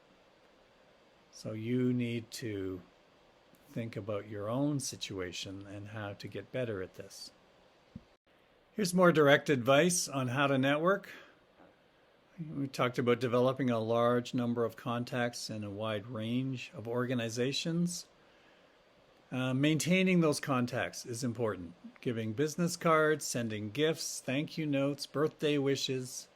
So you need to think about your own situation and how to get better at this. Here's more direct advice on how to network. We talked about developing a large number of contacts in a wide range of organizations. Maintaining those contacts is important. Giving business cards, sending gifts, thank you notes, birthday wishes.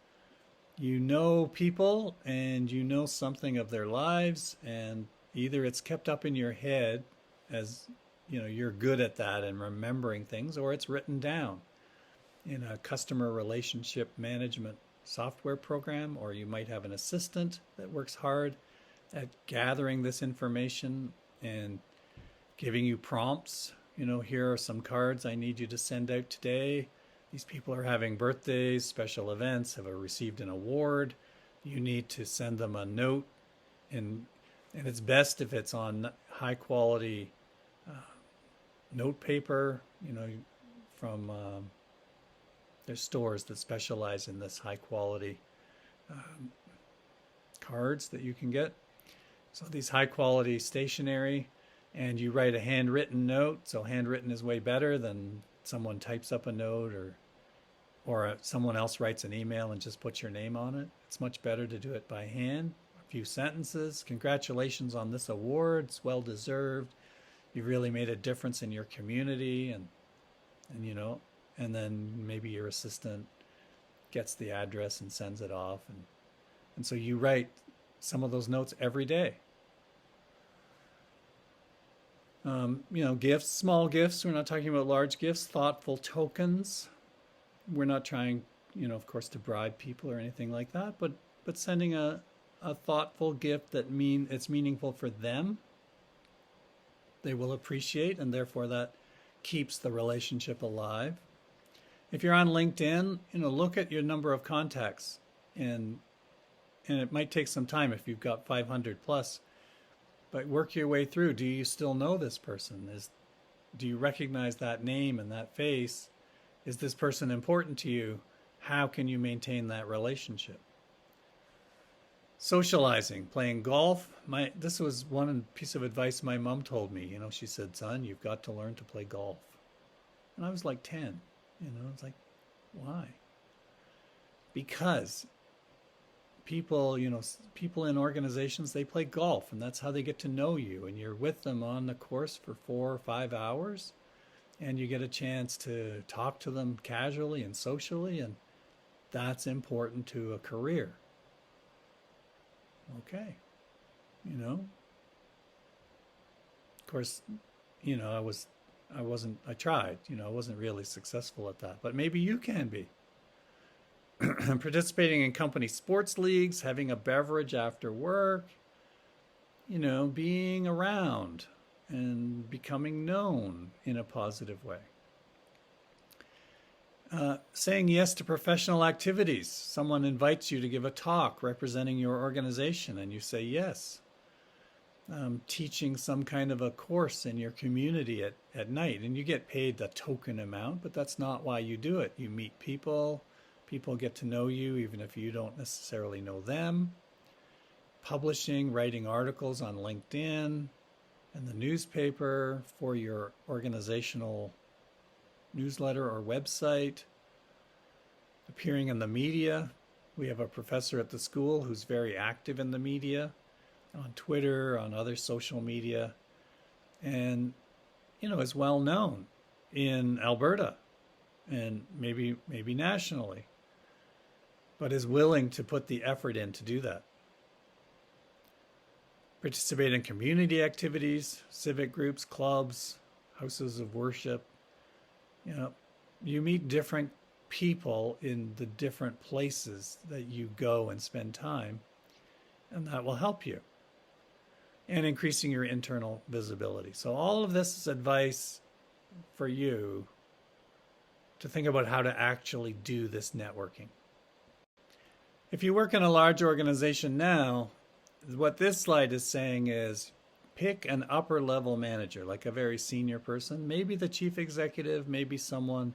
You know people and you know something of their lives, and either it's kept up in your head as you're good at that and remembering things, or it's written down in a customer relationship management software program, or you might have an assistant that works hard at gathering this information and giving you prompts. Here are some cards I need you to send out today. These people are having birthdays, special events, have received an award. You need to send them a note, and it's best if it's on high quality note paper, from there's stores that specialize in this high quality cards that you can get. So these high quality stationery, and you write a handwritten note. So handwritten is way better than someone types up a note, or someone else writes an email and just puts your name on it. It's much better to do it by hand. A few sentences. Congratulations on this award. It's well deserved. You really made a difference in your community, and then maybe your assistant gets the address and sends it off, and so you write some of those notes every day. Gifts, small gifts. We're not talking about large gifts. Thoughtful tokens. We're not trying, of course, to bribe people or anything like that, but sending a thoughtful gift that it's meaningful for them, they will appreciate, and therefore that keeps the relationship alive. If you're on LinkedIn, look at your number of contacts, and it might take some time if you've got 500 plus, but work your way through. Do you still know this person? Do you recognize that name and that face? Is this person important to you? How can you maintain that relationship? Socializing, playing golf. This was one piece of advice my mom told me. She said, "Son, you've got to learn to play golf." And I was like 10. It's like, why? Because people, people in organizations, they play golf, and that's how they get to know you. And you're with them on the course for 4 or 5 hours, and you get a chance to talk to them casually and socially, and that's important to a career. Okay, you know. Of course, I tried, I wasn't really successful at that, but maybe you can be. Participating in company sports leagues, having a beverage after work, being around and becoming known in a positive way. Saying yes to professional activities. Someone invites you to give a talk representing your organization and you say yes. Teaching some kind of a course in your community at night, and you get paid the token amount, but that's not why you do it. You meet people, people get to know you even if you don't necessarily know them. Publishing, writing articles on LinkedIn and the newspaper for your organizational newsletter or website. Appearing in the media. We have a professor at the school who's very active in the media, on Twitter, on other social media, and is well known in Alberta and maybe nationally, but is willing to put the effort in to do that. Participate in community activities, civic groups, clubs, houses of worship. You meet different people in the different places that you go and spend time, and that will help you. And increasing your internal visibility. So all of this is advice for you to think about how to actually do this networking. If you work in a large organization now, what this slide is saying is pick an upper level manager, like a very senior person, maybe the chief executive, maybe someone,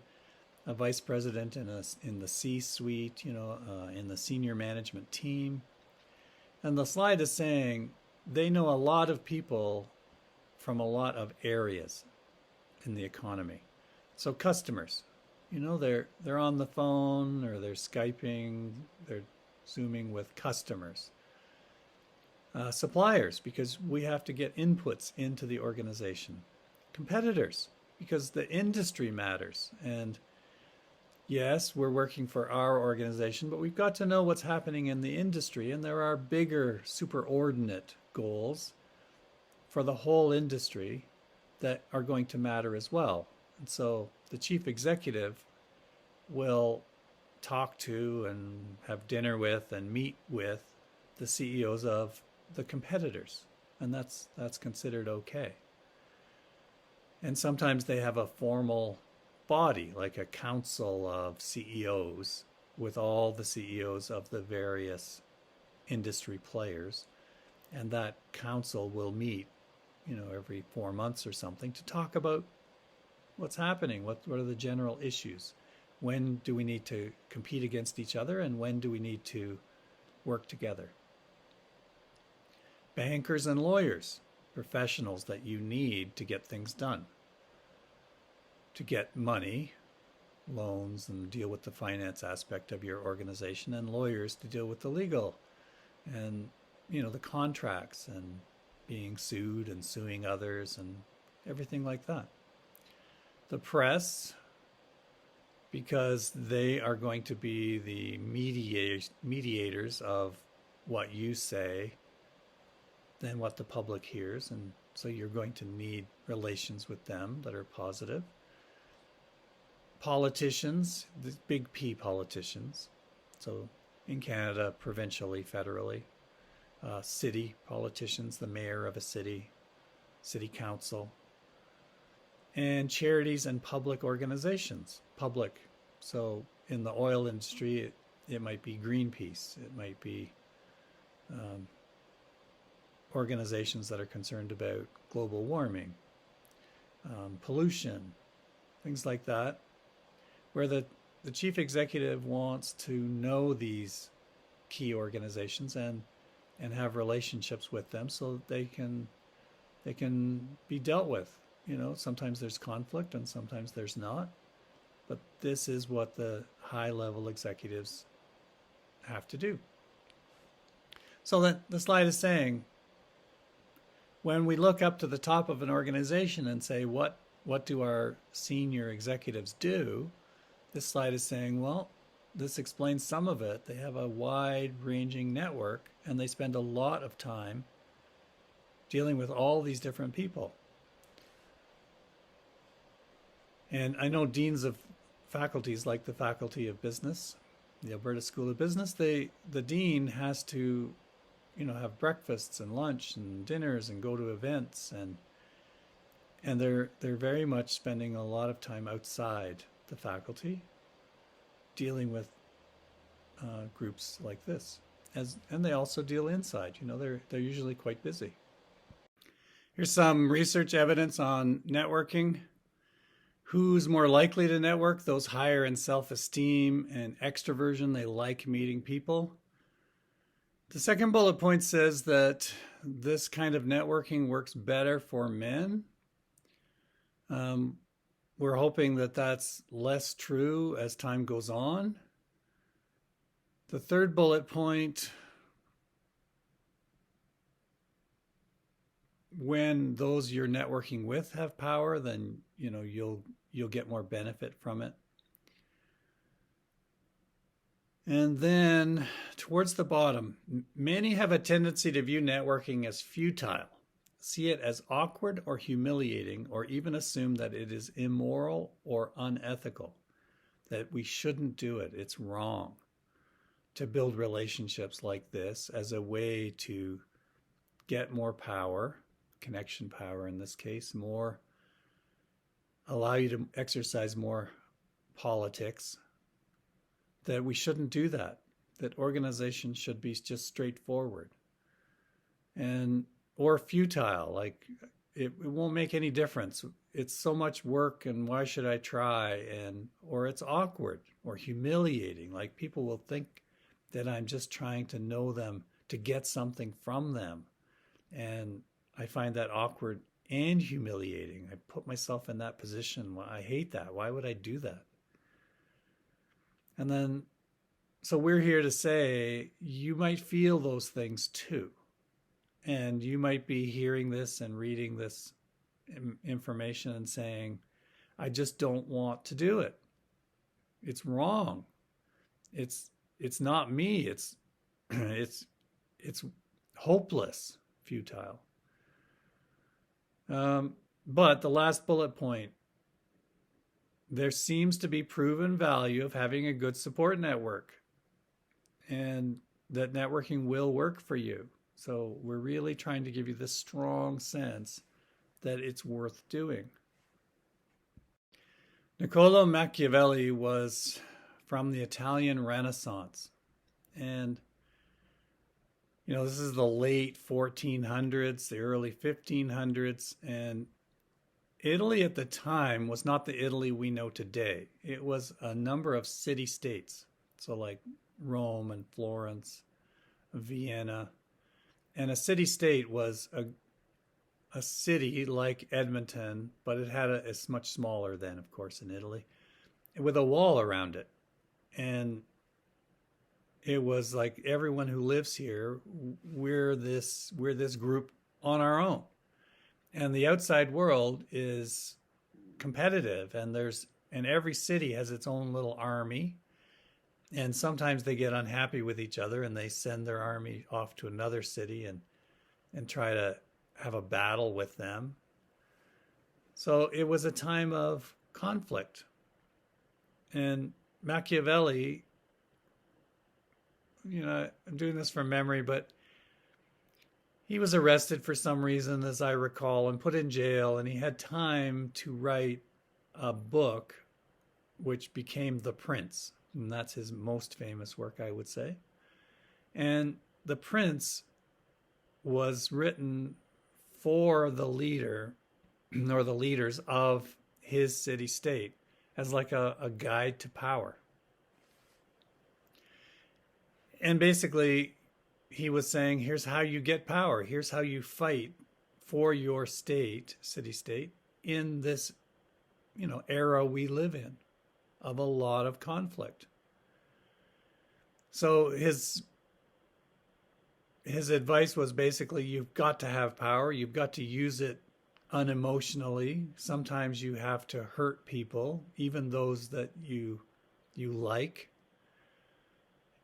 a vice president in the C-suite, in the senior management team. And the slide is saying they know a lot of people from a lot of areas in the economy. So customers, they're on the phone or they're Skyping, they're Zooming with customers. Suppliers, because we have to get inputs into the organization. Competitors, because the industry matters. And yes, we're working for our organization, but we've got to know what's happening in the industry. And there are bigger superordinate goals for the whole industry that are going to matter as well. And so the chief executive will talk to and have dinner with and meet with the CEOs of the competitors. And that's considered okay. And sometimes they have a formal body, like a council of CEOs with all the CEOs of the various industry players. And that council will meet, every 4 months or something to talk about what's happening, what are the general issues. When do we need to compete against each other and when do we need to work together? Bankers and lawyers, professionals that you need to get things done, to get money, loans, and deal with the finance aspect of your organization, and lawyers to deal with the legal and the contracts and being sued and suing others and everything like that. The press, because they are going to be the mediators of what you say than what the public hears, and so you're going to need relations with them that are positive. Politicians, the big P politicians, so in Canada, provincially, federally, city politicians, the mayor of a city, city council, and charities and public organizations. Public, so in the oil industry, it might be Greenpeace, it might be organizations that are concerned about global warming, pollution, things like that, where the chief executive wants to know these key organizations and have relationships with them so they can be dealt with. Sometimes there's conflict and sometimes there's not, but this is what the high level executives have to do. So that the slide is saying, when we look up to the top of an organization and say, what do our senior executives do? This slide is saying, well, this explains some of it. They have a wide-ranging network, and they spend a lot of time dealing with all these different people. And I know deans of faculties, like the Faculty of Business, the Alberta School of Business, the dean has to, have breakfasts and lunch and dinners and go to events, and they're very much spending a lot of time outside the faculty, dealing with groups like this, and they also deal inside. They're usually quite busy. Here's some research evidence on networking. Who's more likely to network? Those higher in self-esteem and extroversion. They like meeting people. The second bullet point says that this kind of networking works better for men. We're hoping that that's less true as time goes on. The third bullet point, when those you're networking with have power, then you'll get more benefit from it. And then towards the bottom, many have a tendency to view networking as futile, see it as awkward or humiliating, or even assume that it is immoral or unethical, that we shouldn't do it. It's wrong to build relationships like this as a way to get more power, connection power in this case, allow you to exercise more politics, that we shouldn't do that organizations should be just straightforward or futile, like it won't make any difference. It's so much work, and why should I try? Or it's awkward or humiliating, like people will think that I'm just trying to know them, to get something from them. And I find that awkward and humiliating. I put myself in that position. I hate that. Why would I do that? And then, so we're here to say, you might feel those things too. And you might be hearing this and reading this information and saying, I just don't want to do it. It's wrong. It's not me. It's hopeless, futile. But the last bullet point, there seems to be proven value of having a good support network, and that networking will work for you. So we're really trying to give you this strong sense that it's worth doing. Niccolo Machiavelli was from the Italian Renaissance. And, this is the late 1400s, the early 1500s. And Italy at the time was not the Italy we know today. It was a number of city-states. So like Rome and Florence, Vienna. And a city-state was a city like Edmonton, but it's much smaller then, of course, in Italy, with a wall around it. And it was like, everyone who lives here, we're this group on our own. And the outside world is competitive, and every city has its own little army. And sometimes they get unhappy with each other and they send their army off to another city and try to have a battle with them. So it was a time of conflict. And Machiavelli, I'm doing this from memory, but he was arrested for some reason, as I recall, and put in jail, and he had time to write a book which became The Prince. And that's his most famous work, I would say. And The Prince was written for the leader or the leaders of his city-state as like a guide to power. And basically, he was saying, here's how you get power. Here's how you fight for your state, city-state, in this, era we live in, of a lot of conflict. So his his advice was basically you've got to have power, you've got to use it unemotionally. Sometimes you have to hurt people, even those that you like.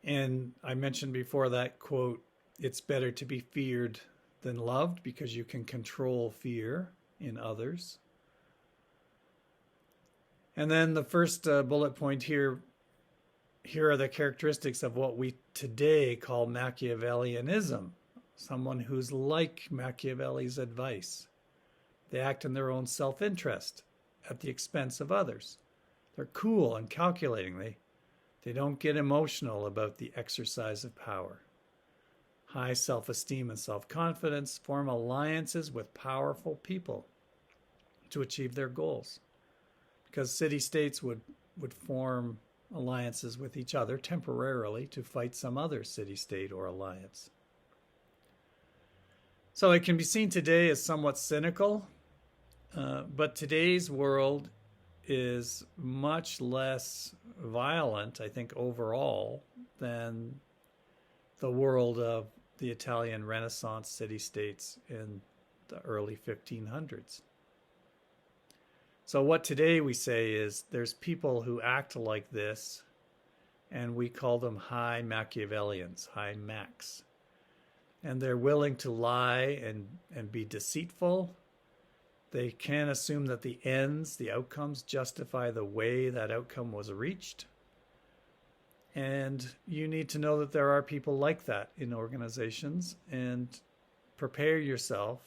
And I mentioned before that quote, it's better to be feared than loved because you can control fear in others. And then the first bullet point here are the characteristics of what we today call Machiavellianism, someone who's like Machiavelli's advice. They act in their own self-interest at the expense of others. They're cool and calculating. They don't get emotional about the exercise of power. High self-esteem and self-confidence, form alliances with powerful people to achieve their goals. Because city-states would form alliances with each other temporarily to fight some other city-state or alliance. So it can be seen today as somewhat cynical, but today's world is much less violent, I think, overall than the world of the Italian Renaissance city-states in the early 1500s. So what today we say is there's people who act like this, and we call them high Machiavellians, high Macs. And they're willing to lie and be deceitful. They can't assume that the ends, the outcomes, justify the way that outcome was reached. And you need to know that there are people like that in organizations, and prepare yourself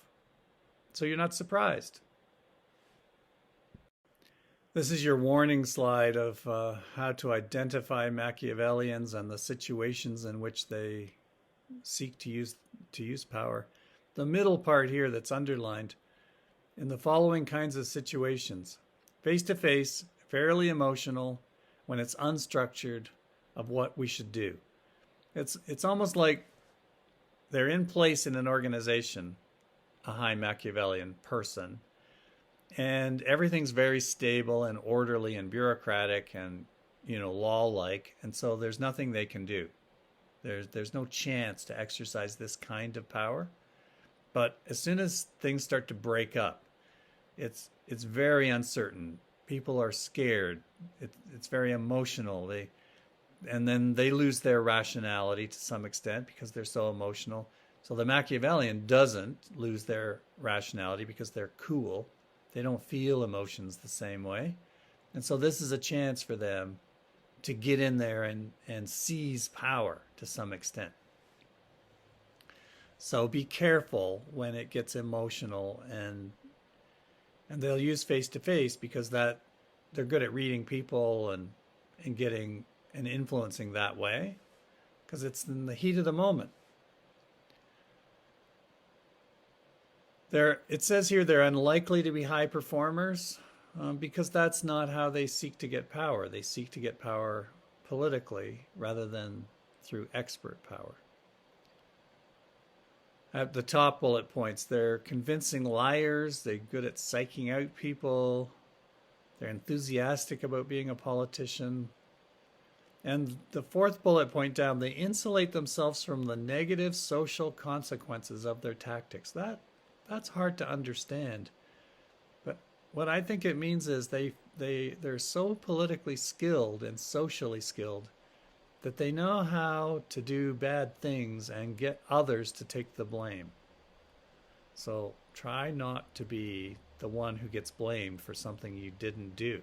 so you're not surprised. This is your warning slide of how to identify Machiavellians and the situations in which they seek to use power. The middle part here that's underlined, in the following kinds of situations: face-to-face, fairly emotional, when it's unstructured, of what we should do. It's almost like they're in place in an organization, a high Machiavellian person, and everything's very stable and orderly and bureaucratic and, law-like, and so there's nothing they can do. There's no chance to exercise this kind of power. But as soon as things start to break up, it's very uncertain. People are scared. It's very emotional. And then they lose their rationality to some extent because they're so emotional. So the Machiavellian doesn't lose their rationality because they're cool. They don't feel emotions the same way. And so this is a chance for them to get in there and seize power to some extent. So be careful when it gets emotional, and they'll use face-to-face because that they're good at reading people and getting and influencing that way because it's in the heat of the moment. It says here they're unlikely to be high performers because that's not how they seek to get power. They seek to get power politically rather than through expert power. At the top bullet points, they're convincing liars. They're good at psyching out people. They're enthusiastic about being a politician. And the fourth bullet point down, they insulate themselves from the negative social consequences of their tactics. That's hard to understand. But what I think it means is they're so politically skilled and socially skilled that they know how to do bad things and get others to take the blame. So try not to be the one who gets blamed for something you didn't do.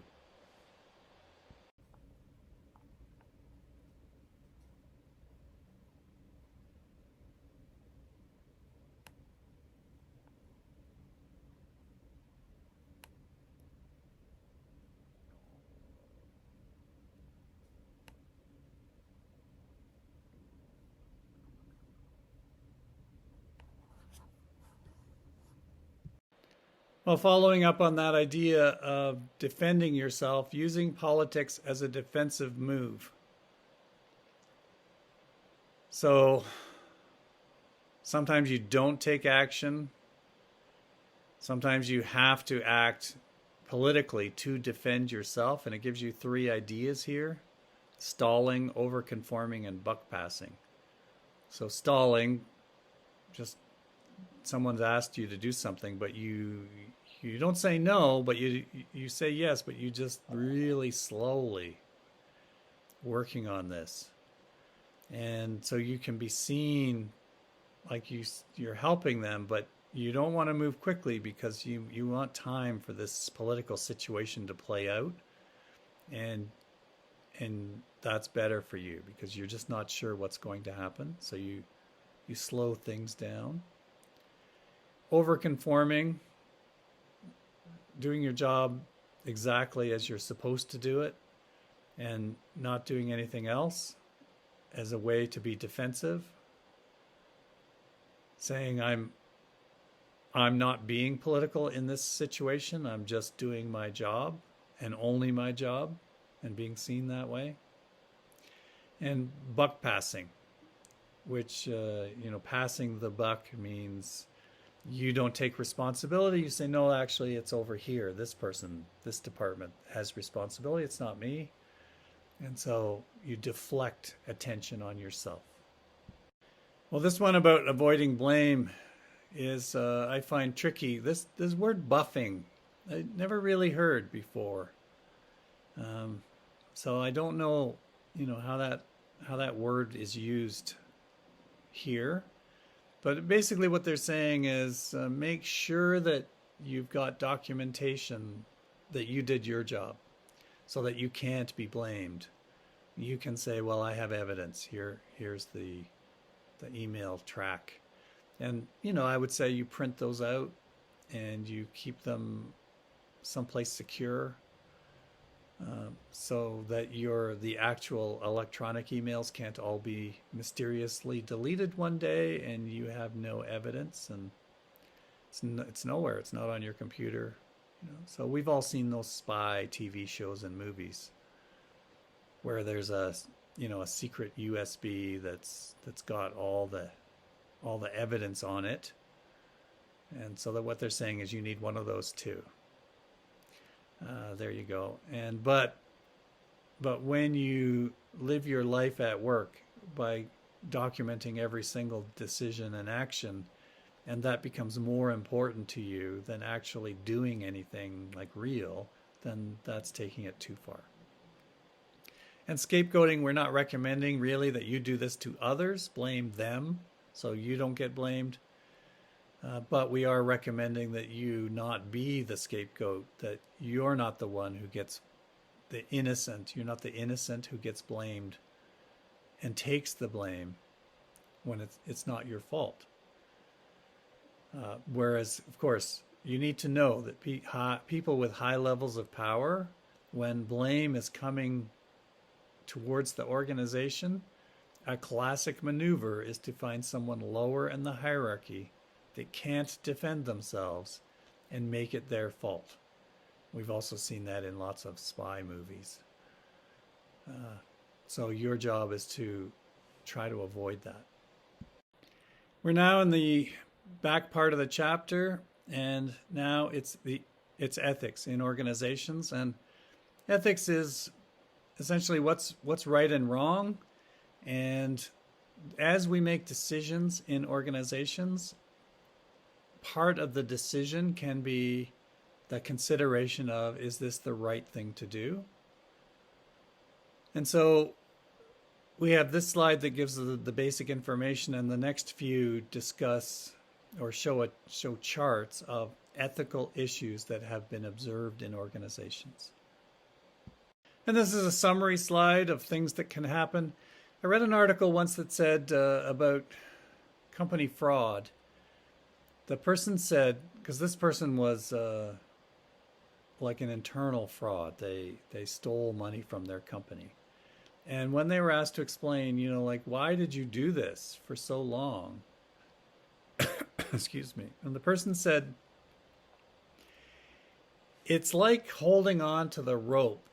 Well, following up on that idea of defending yourself, using politics as a defensive move. So sometimes you don't take action. Sometimes you have to act politically to defend yourself. And it gives you 3 ideas here: stalling, overconforming, and buck passing. So stalling, just someone's asked you to do something, but you don't say no, but you say yes, but you just really slowly working on this. And so you can be seen like you're helping them, but you don't want to move quickly because you want time for this political situation to play out, and that's better for you because you're just not sure what's going to happen. So you slow things down. Overconforming, doing your job exactly as you're supposed to do it and not doing anything else as a way to be defensive. Saying I'm not being political in this situation. I'm just doing my job and only my job, and being seen that way. And buck passing, which passing the buck means you don't take responsibility. You say, no, actually, it's over here. This person, this department has responsibility. It's not me. And so you deflect attention on yourself. Well, this one about avoiding blame is I find tricky. This word buffing, I never really heard before. So I don't know, how that word is used here. But basically what they're saying is make sure that you've got documentation that you did your job so that you can't be blamed. You can say, well, I have evidence. Here's the email track. And, I would say you print those out and you keep them someplace secure so that the actual electronic emails can't all be mysteriously deleted one day and you have no evidence, and it's nowhere. It's not on your computer. So we've all seen those spy TV shows and movies where there's a secret USB that's got all the evidence on it. And so that what they're saying is you need one of those too. There you go. And but when you live your life at work by documenting every single decision and action, and that becomes more important to you than actually doing anything like real, then that's taking it too far. And scapegoating, we're not recommending really that you do this to others, blame them so you don't get blamed. But we are recommending that you not be the scapegoat, that you're not the one who gets the innocent. You're not the innocent who gets blamed and takes the blame when it's not your fault. Whereas, of course, you need to know that people with high levels of power, when blame is coming towards the organization, a classic maneuver is to find someone lower in the hierarchy that can't defend themselves and make it their fault. We've also seen that in lots of spy movies. So your job is to try to avoid that. We're now in the back part of the chapter, and now it's ethics in organizations. And ethics is essentially what's right and wrong. And as we make decisions in organizations, part of the decision can be the consideration of, is this the right thing to do? And so we have this slide that gives the basic information, and the next few discuss or show charts of ethical issues that have been observed in organizations. And this is a summary slide of things that can happen. I read an article once that said about company fraud. The person said, because this person was like an internal fraud. They stole money from their company. And when they were asked to explain, why did you do this for so long? Excuse me. And the person said, it's like holding on to the rope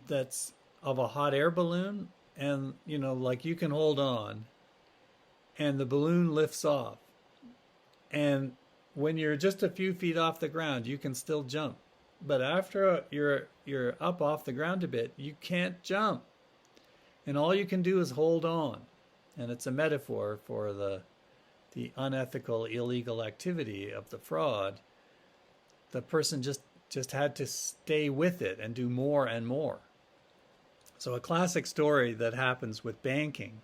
that's of a hot air balloon, and you can hold on and the balloon lifts off, and when you're just a few feet off the ground you can still jump, but after you're up off the ground a bit you can't jump, and all you can do is hold on. And it's a metaphor for the the unethical, illegal activity of the fraud, the person just had to stay with it and do more and more. So a classic story that happens with banking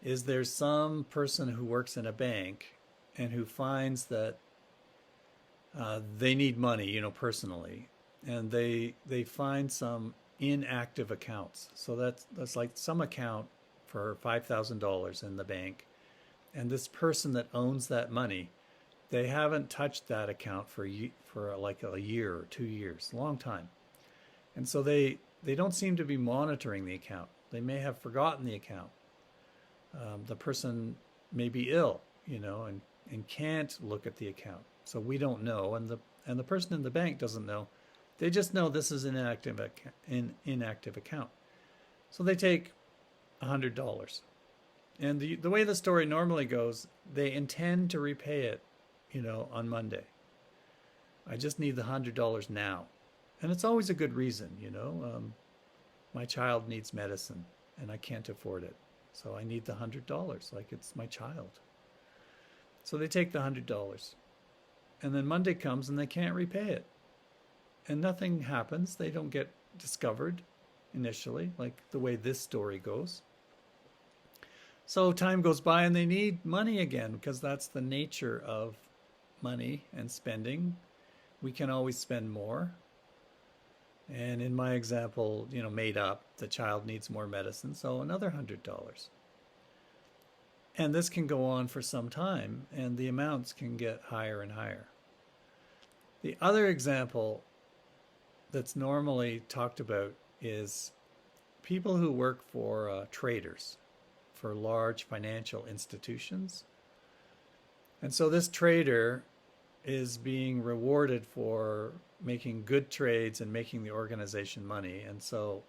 is there's some person who works in a bank and who finds that they need money, personally, and they find some inactive accounts. So that's like some account for $5,000 in the bank, and this person that owns that money, they haven't touched that account for like a year or 2 years, a long time, and so they don't seem to be monitoring the account. They may have forgotten the account. The person may be ill, and can't look at the account. So we don't know, and the person in the bank doesn't know. They just know this is an inactive account. So they take $100. And the way the story normally goes, they intend to repay it, on Monday. I just need the $100 now. And it's always a good reason, my child needs medicine and I can't afford it. So I need the $100, like it's my child. So they take the $100. And then Monday comes and they can't repay it. And nothing happens. They don't get discovered initially, like the way this story goes. So time goes by and they need money again, because that's the nature of money and spending. We can always spend more. And in my example, made up, the child needs more medicine, so another $100. And this can go on for some time, and the amounts can get higher and higher. The other example that's normally talked about is people who work for traders, for large financial institutions. And so this trader is being rewarded for making good trades and making the organization money. And so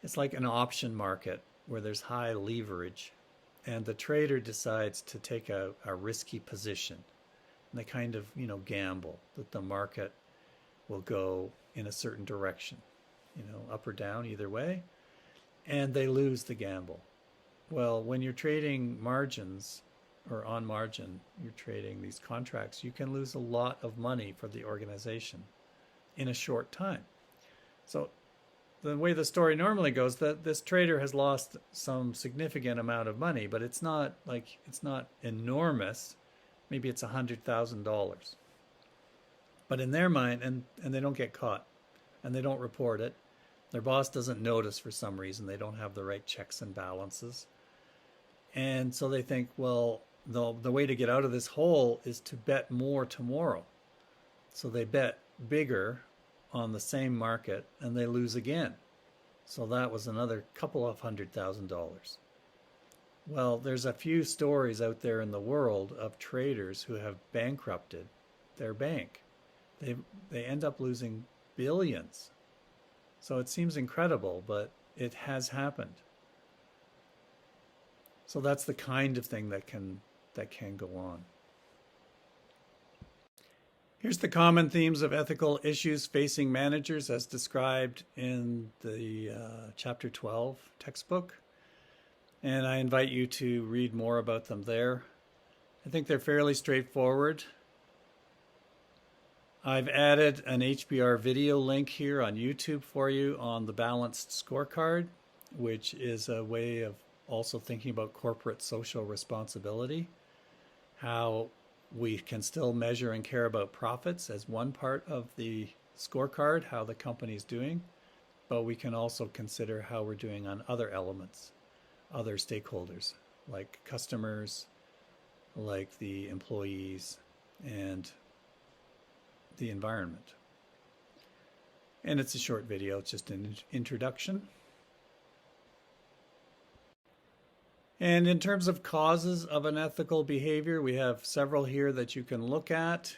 it's like an option market where there's high leverage, and the trader decides to take a risky position. And they kind of, gamble that the market will go in a certain direction, up or down, either way, and they lose the gamble. Well, when you're trading margins, or on margin, you're trading these contracts, you can lose a lot of money for the organization in a short time. So the way the story normally goes, that this trader has lost some significant amount of money, but it's not enormous. Maybe it's $100,000. But in their mind, and they don't get caught, and they don't report it. Their boss doesn't notice for some reason. They don't have the right checks and balances. And so they think, well, the way to get out of this hole is to bet more tomorrow. So they bet bigger on the same market, and they lose again. So that was another couple of $100,000. Well, there's a few stories out there in the world of traders who have bankrupted their bank. They end up losing billions. So it seems incredible, but it has happened. So that's the kind of thing that can go on. Here's the common themes of ethical issues facing managers as described in the Chapter 12 textbook. And I invite you to read more about them there. I think they're fairly straightforward. I've added an HBR video link here on YouTube for you on the balanced scorecard, which is a way of also thinking about corporate social responsibility, how we can still measure and care about profits as one part of the scorecard, how the company's doing, but we can also consider how we're doing on other elements, other stakeholders, like customers, like the employees, and the environment. And it's a short video, it's just an introduction. And in terms of causes of unethical behavior, we have several here that you can look at.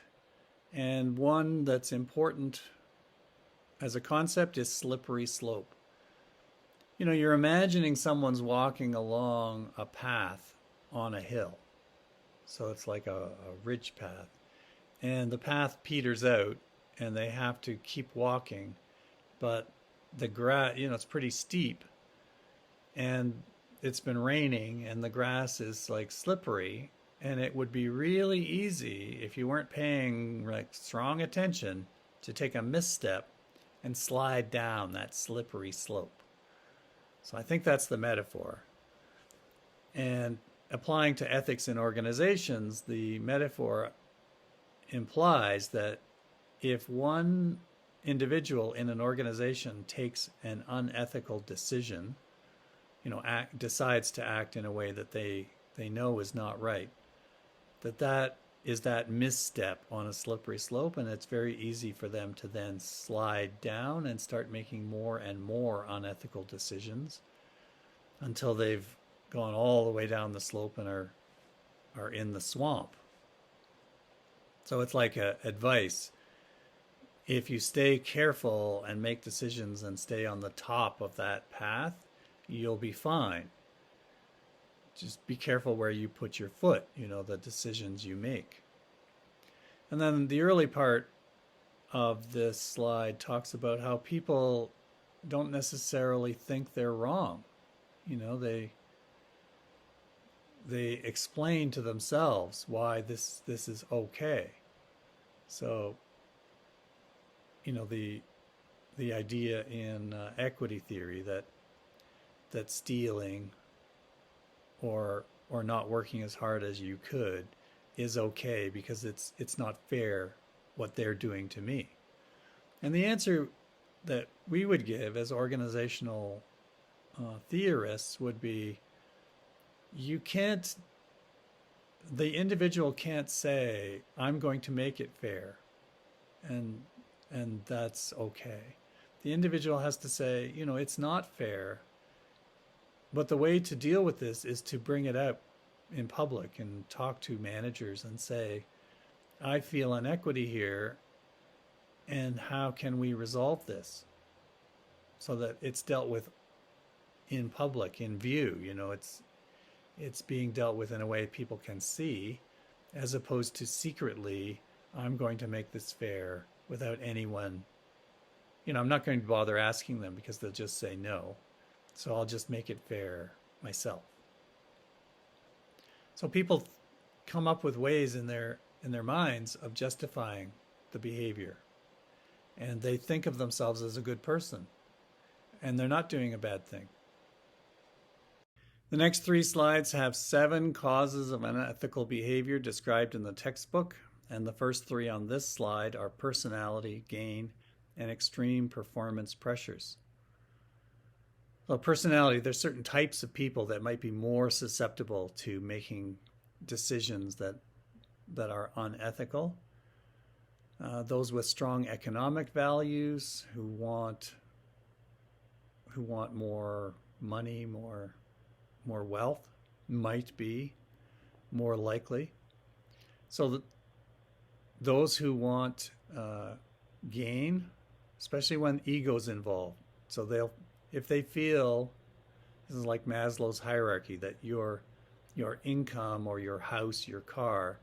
And one that's important as a concept is slippery slope. You're imagining someone's walking along a path on a hill. So it's like a ridge path. And the path peters out and they have to keep walking. But the grass, it's pretty steep. And it's been raining and the grass is like slippery, And it would be really easy if you weren't paying like strong attention to take a misstep and slide down that slippery slope. So I think that's the metaphor. And applying to ethics in organizations, the metaphor implies that if one individual in an organization takes an unethical decision, decides to act in a way that they know is not right, that is that misstep on a slippery slope, and it's very easy for them to then slide down and start making more and more unethical decisions until they've gone all the way down the slope and are in the swamp. So it's like advice. If you stay careful and make decisions and stay on the top of that path, you'll be fine. Just be careful where you put your foot, the decisions you make. And then the early part of this slide talks about how people don't necessarily think they're wrong. They explain to themselves why this is okay. So, the idea in equity theory that stealing or not working as hard as you could is okay because it's not fair what they're doing to me. And the answer that we would give as organizational theorists would be, the individual can't say, I'm going to make it fair, and that's okay. The individual has to say, it's not fair, but the way to deal with this is to bring it up in public and talk to managers and say, I feel inequity here, and how can we resolve this so that it's dealt with in public, in view. It's being dealt with in a way people can see, as opposed to secretly, I'm going to make this fair without anyone. I'm not going to bother asking them because they'll just say no. So I'll just make it fair myself. So people come up with ways in their minds of justifying the behavior. And they think of themselves as a good person. And they're not doing a bad thing. The next 3 slides have 7 causes of unethical behavior described in the textbook, and the first 3 on this slide are personality, gain, and extreme performance pressures. Well, personality, there's certain types of people that might be more susceptible to making decisions that are unethical. Those with strong economic values who want more money, more wealth, might be more likely. So those who want gain, especially when ego's involved, so if they feel, this is like Maslow's hierarchy, that your income or your house, your car,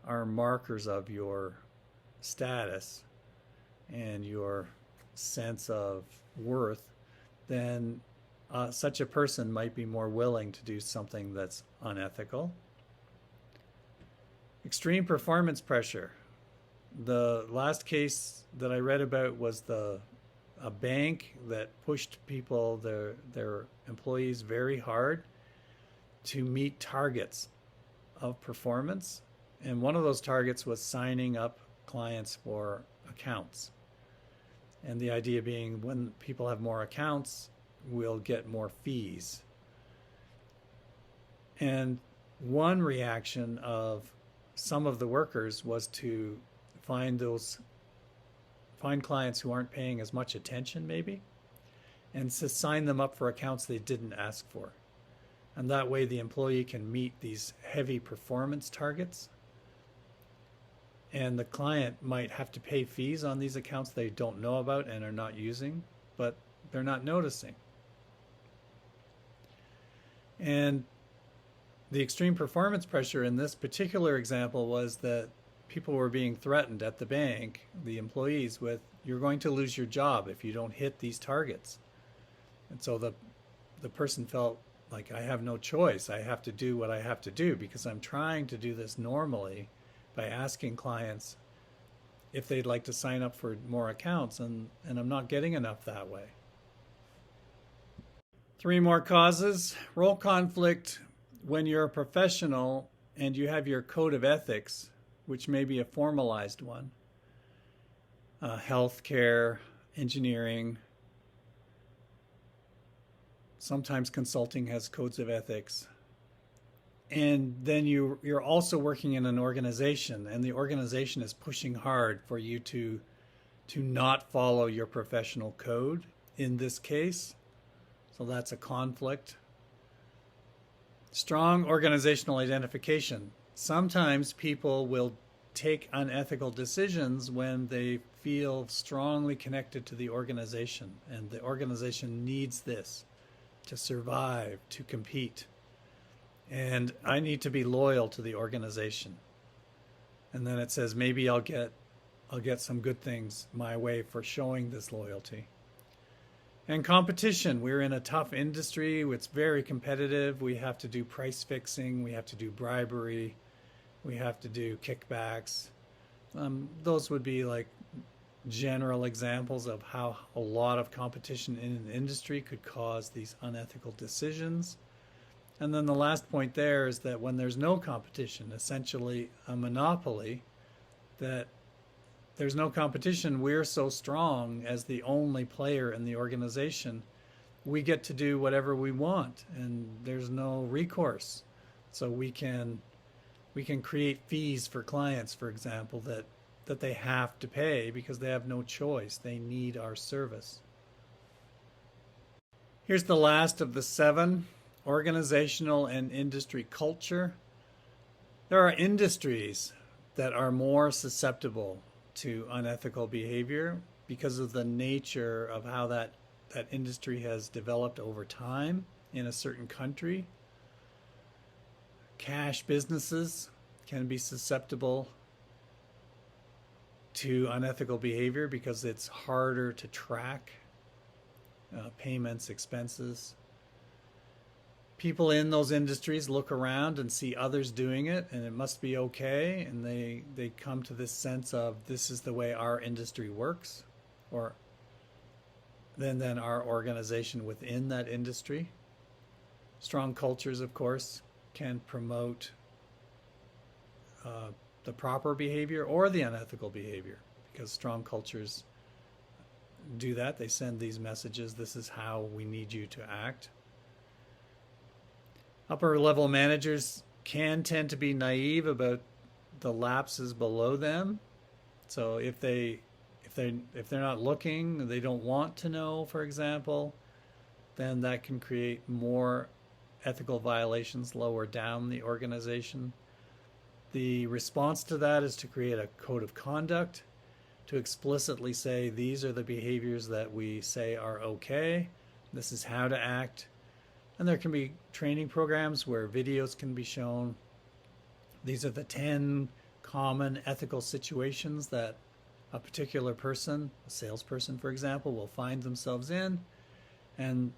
are markers of your status and your sense of worth, then such a person might be more willing to do something that's unethical. Extreme performance pressure. The last case that I read about was a bank that pushed people, their employees, very hard to meet targets of performance. And one of those targets was signing up clients for accounts. And the idea being, when people have more accounts, we'll get more fees. And one reaction of some of the workers was to find clients who aren't paying as much attention, maybe, and to sign them up for accounts they didn't ask for. And that way the employee can meet these heavy performance targets. And the client might have to pay fees on these accounts they don't know about and are not using, but they're not noticing. And the extreme performance pressure in this particular example was that people were being threatened at the bank, the employees, with, you're going to lose your job if you don't hit these targets. And so the person felt like I have no choice. I have to do what I have to do because I'm trying to do this normally by asking clients if they'd like to sign up for more accounts, and I'm not getting enough that way. 3 more causes. Role conflict when you're a professional and you have your code of ethics, which may be a formalized one. Healthcare, engineering, sometimes consulting has codes of ethics. And then you're also working in an organization, and the organization is pushing hard for you to not follow your professional code in this case. So that's a conflict. Strong organizational identification. Sometimes people will take unethical decisions when they feel strongly connected to the organization, and the organization needs this to survive, to compete. And I need to be loyal to the organization. And then it says maybe I'll get some good things my way for showing this loyalty. And competition. We're in a tough industry. It's very competitive. We have to do price fixing. We have to do bribery. We have to do kickbacks. Those would be like general examples of how a lot of competition in an industry could cause these unethical decisions. And then the last point there is that when there's no competition, essentially a monopoly, that there's no competition, we're so strong as the only player in the organization, we get to do whatever we want and there's no recourse. So we can create fees for clients, for example, that they have to pay because they have no choice. They need our service. Here's the last of the 7. Organizational and industry culture. There are industries that are more susceptible to unethical behavior because of the nature of how that industry has developed over time in a certain country. Cash businesses can be susceptible to unethical behavior because it's harder to track payments, expenses. People in those industries look around and see others doing it, and it must be okay, and they come to this sense of this is the way our industry works, or then our organization within that industry. Strong cultures, of course, can promote the proper behavior or the unethical behavior, because strong cultures do that. They send these messages, this is how we need you to act. Upper level managers can tend to be naive about the lapses below them. So if they're not looking, they don't want to know, for example, then that can create more ethical violations lower down the organization. The response to that is to create a code of conduct, to explicitly say these are the behaviors that we say are okay, this is how to act. And there can be training programs where videos can be shown. These are the 10 common ethical situations that a particular person, a salesperson, for example, will find themselves in. And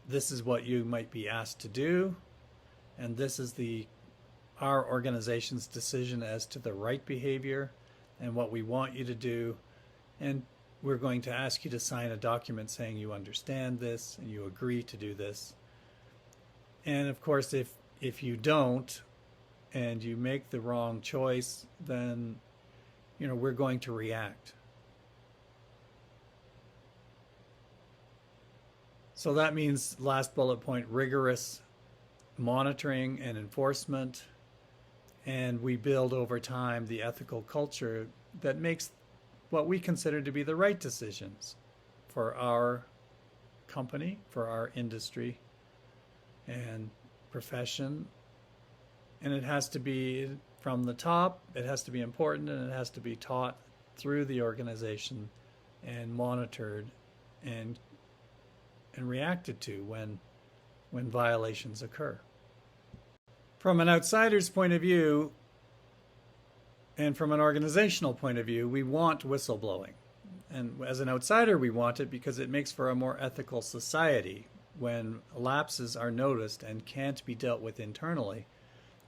this is what you might be asked to do. And this is our organization's decision as to the right behavior and what we want you to do. And we're going to ask you to sign a document saying you understand this and you agree to do this. And of course, if you don't and you make the wrong choice, then we're going to react. So that means, last bullet point, rigorous monitoring and enforcement. And we build over time the ethical culture that makes what we consider to be the right decisions for our company, for our industry and profession. And it has to be from the top, it has to be important, and it has to be taught through the organization and monitored and reacted to when violations occur. From an outsider's point of view, and from an organizational point of view, we want whistleblowing. And as an outsider, we want it because it makes for a more ethical society. when lapses are noticed and can't be dealt with internally,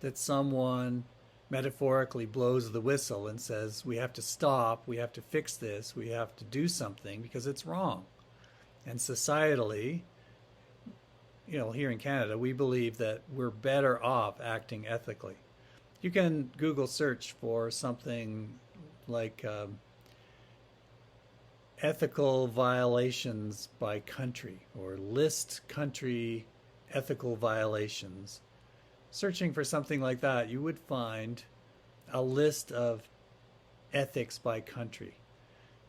that someone metaphorically blows the whistle and says, we have to stop, we have to fix this, we have to do something because it's wrong. And societally, here in Canada, we believe that we're better off acting ethically. You can Google search for something like ethical violations by country, or list country ethical violations. Searching for something like that, you would find a list of ethics by country,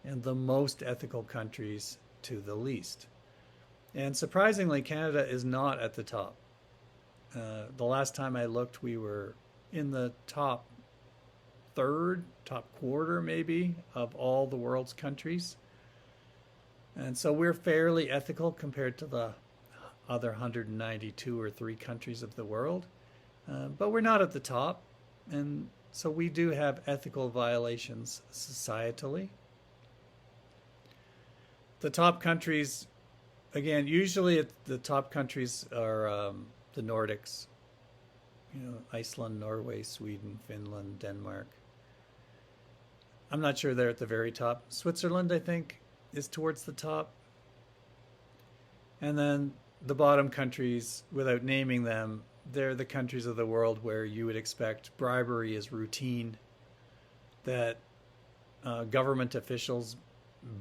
and the most ethical countries to the least. And surprisingly, Canada is not at the top. The last time I looked, we were in the top third, top quarter maybe, of all the world's countries. And so we're fairly ethical compared to the other 192 or 3 countries of the world. But we're not at the top. And so we do have ethical violations societally. The top countries, again, usually the top countries are the Nordics. Iceland, Norway, Sweden, Finland, Denmark. I'm not sure they're at the very top. Switzerland, I think, is towards the top. And then the bottom countries, without naming them, they're the countries of the world where you would expect bribery is routine, that government officials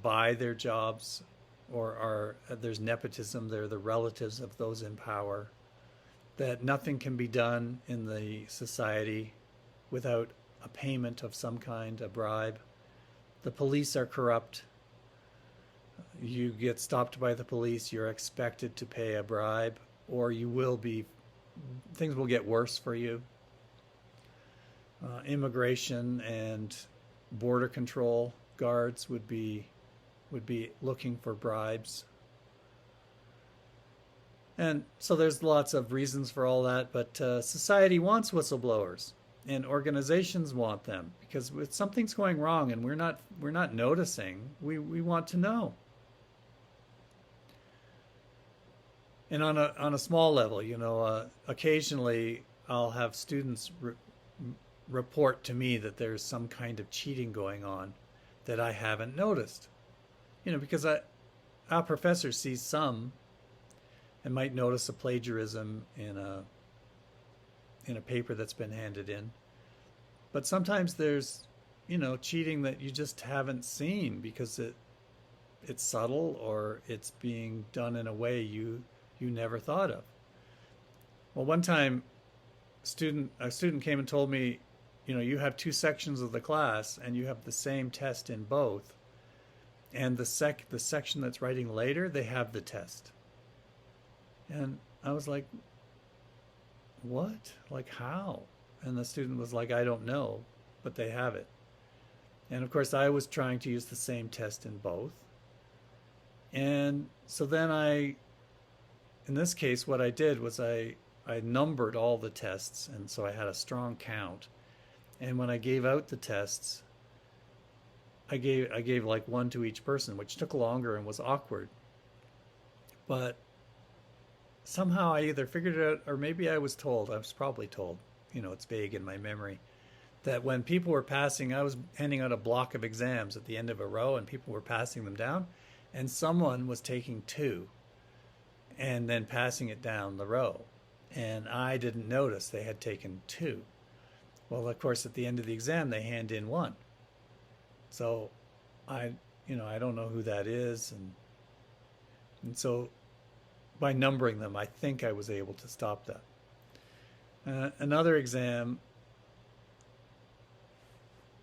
buy their jobs, or there's nepotism, they're the relatives of those in power, that nothing can be done in the society without a payment of some kind, a bribe. The police are corrupt. You get stopped by the police, you're expected to pay a bribe, or things will get worse for you. Immigration and border control guards would be looking for bribes. And so there's lots of reasons for all that, but society wants whistleblowers, and organizations want them, because if something's going wrong and we're not noticing, we want to know. And on a small level, occasionally I'll have students report to me that there's some kind of cheating going on that I haven't noticed. Because our professor sees some and might notice a plagiarism in a paper that's been handed in. But sometimes there's, cheating that you just haven't seen because it's subtle, or it's being done in a way you never thought of. Well, one time a student came and told me, you have 2 sections of the class and you have the same test in both. And the section that's writing later, they have the test. And I was like, what? Like, how? And the student was like, I don't know, but they have it. And of course, I was trying to use the same test in both. And so then in this case, what I did was I numbered all the tests, and so I had a strong count. And when I gave out the tests, I gave like 1 to each person, which took longer and was awkward. But somehow I either figured it out, or maybe I was told, I was probably told, it's vague in my memory, that when people were passing, I was handing out a block of exams at the end of a row, and people were passing them down, and someone was taking 2 and then passing it down the row. And I didn't notice they had taken 2. Well, of course, at the end of the exam, they hand in 1. So I don't know who that is. And so by numbering them, I think I was able to stop that. Another exam,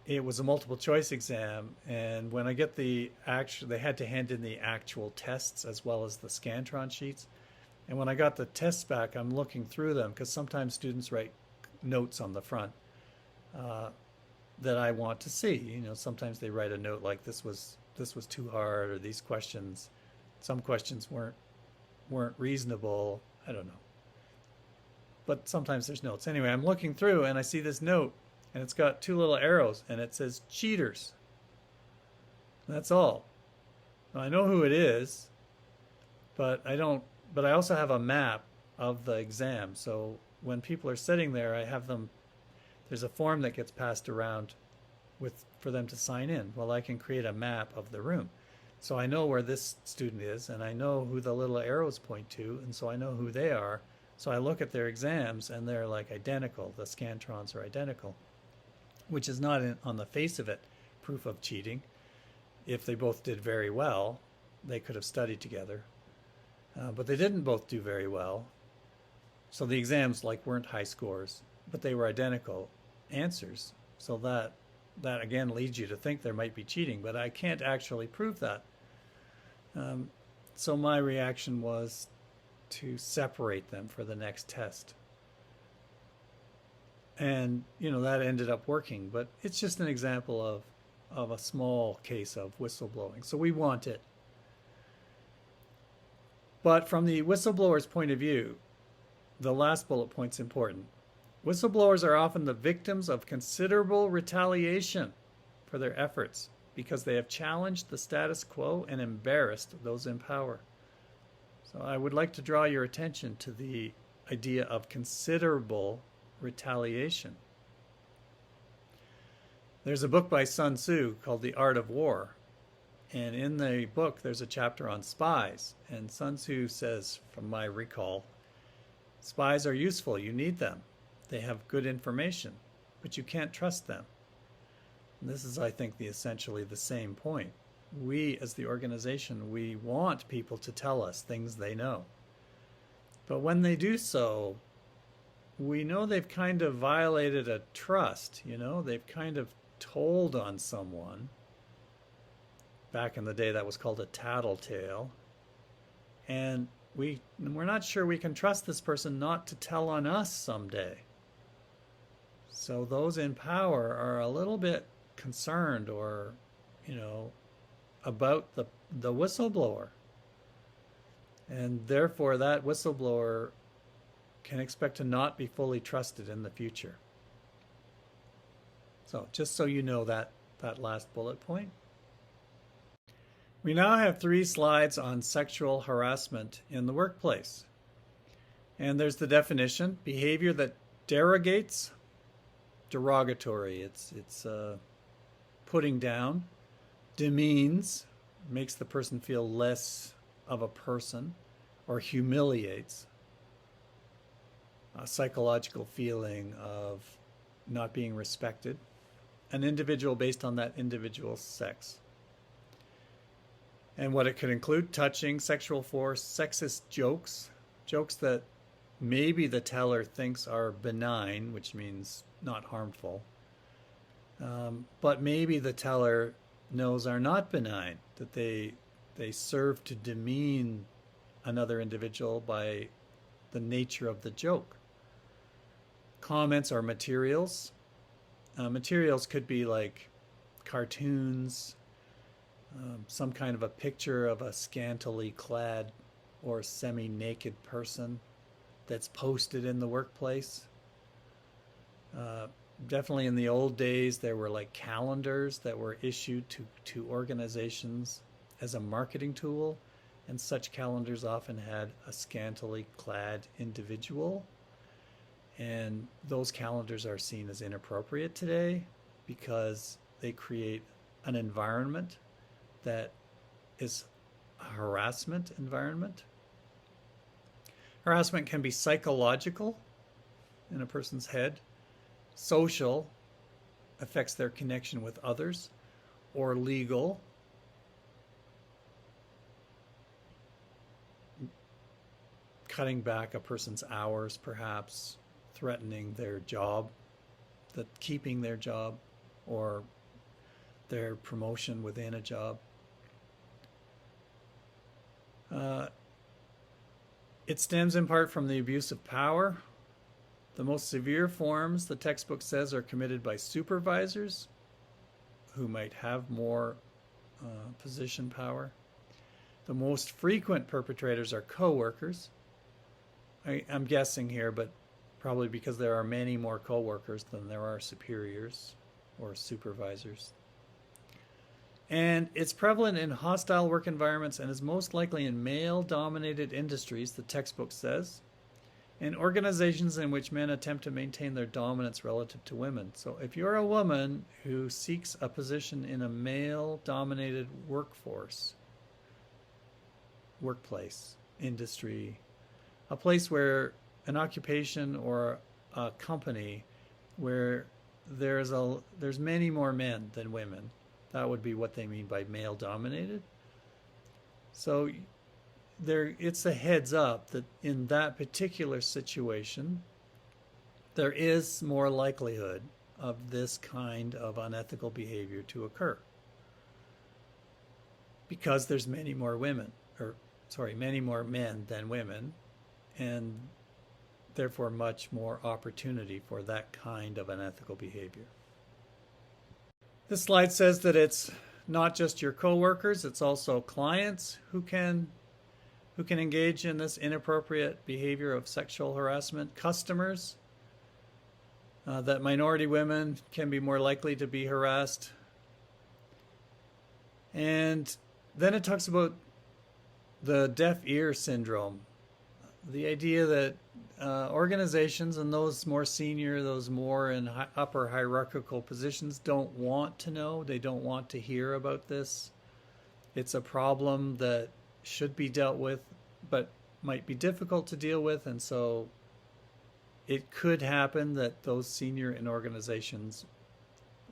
it was a multiple choice exam, and when I get they had to hand in the actual tests as well as the Scantron sheets. And when I got the tests back, I'm looking through them, because sometimes students write notes on the front that I want to see. Sometimes they write a note like this was too hard, or these questions, some questions weren't reasonable. I don't know. But sometimes there's notes. Anyway, I'm looking through and I see this note, and it's got 2 little arrows, and it says cheaters. That's all. Now, I know who it is, but I don't but I also have a map of the exam. So when people are sitting there, I have them, there's a form that gets passed around for them to sign in. Well, I can create a map of the room. So I know where this student is, and I know who the little arrows point to, and so I know who they are. So I look at their exams, and they're like identical. The scantrons are identical, which is not on the face of it proof of cheating. If they both did very well, they could have studied together. But they didn't both do very well. So the exams weren't high scores, but they were identical answers. So that again leads you to think there might be cheating, but I can't actually prove that. So my reaction was to separate them for the next test. And, that ended up working, but it's just an example of a small case of whistleblowing. So we want it. But from the whistleblower's point of view, the last bullet point's important. Whistleblowers are often the victims of considerable retaliation for their efforts because they have challenged the status quo and embarrassed those in power. So I would like to draw your attention to the idea of considerable retaliation. There's a book by Sun Tzu called The Art of War. And in the book, there's a chapter on spies. And Sun Tzu says, from my recall, spies are useful. You need them. They have good information, but you can't trust them. And this is, I think, essentially the same point. We, as the organization, we want people to tell us things they know. But when they do so, we know they've kind of violated a trust. They've kind of told on someone. Back in the day, that was called a tattletale. And we're not sure we can trust this person not to tell on us someday. So those in power are a little bit concerned or, about the whistleblower. And therefore, that whistleblower can expect to not be fully trusted in the future. So just so you know that last bullet point. We now have 3 slides on sexual harassment in the workplace. And there's the definition: behavior that derogates, derogatory, it's putting down, demeans, makes the person feel less of a person, or humiliates, a psychological feeling of not being respected, an individual based on that individual's sex. And what it could include: touching, sexual force, sexist jokes that maybe the teller thinks are benign, which means not harmful, but maybe the teller knows are not benign, that they serve to demean another individual by the nature of the joke. Comments or materials. Materials could be like cartoons, some kind of a picture of a scantily clad or semi-naked person that's posted in the workplace. Definitely in the old days, there were calendars that were issued to organizations as a marketing tool, and such calendars often had a scantily clad individual. And those calendars are seen as inappropriate today because they create an environment that is a harassment environment. Harassment can be psychological in a person's head, social, affects their connection with others, or legal, cutting back a person's hours, perhaps threatening their job, keeping their job, or their promotion within a job. It stems in part from the abuse of power. The most severe forms, the textbook says, are committed by supervisors who might have more position power. The most frequent perpetrators are coworkers. I'm guessing here, but probably because there are many more coworkers than there are superiors or supervisors. And it's prevalent in hostile work environments and is most likely in male-dominated industries, the textbook says, and organizations in which men attempt to maintain their dominance relative to women. So if you're a woman who seeks a position in a male-dominated workplace, industry, a place where an occupation or a company where there's many more men than women, that would be what they mean by male-dominated. So it's a heads up that in that particular situation, there is more likelihood of this kind of unethical behavior to occur because there's many more men than women, and therefore much more opportunity for that kind of unethical behavior. This slide says that it's not just your coworkers, it's also clients who can engage in this inappropriate behavior of sexual harassment, customers, that minority women can be more likely to be harassed. And then it talks about the deaf ear syndrome, the idea that organizations and those more senior, those more in upper hierarchical positions don't want to know, they don't want to hear about this. It's a problem that should be dealt with, but might be difficult to deal with, and so it could happen that those senior in organizations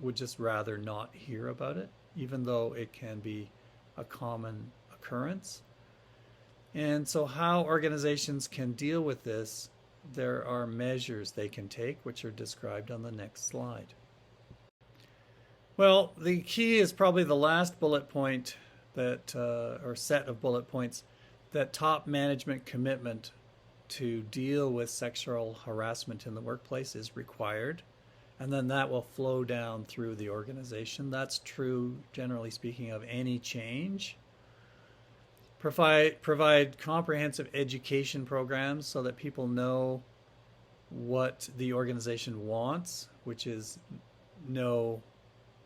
would just rather not hear about it, even though it can be a common occurrence. And so how organizations can deal with this, there are measures they can take, which are described on the next slide. Well, the key is probably the last bullet point that, or set of bullet points, that top management commitment to deal with sexual harassment in the workplace is required. And then that will flow down through the organization. That's true, generally speaking, of any change. Provide comprehensive education programs so that people know what the organization wants, which is no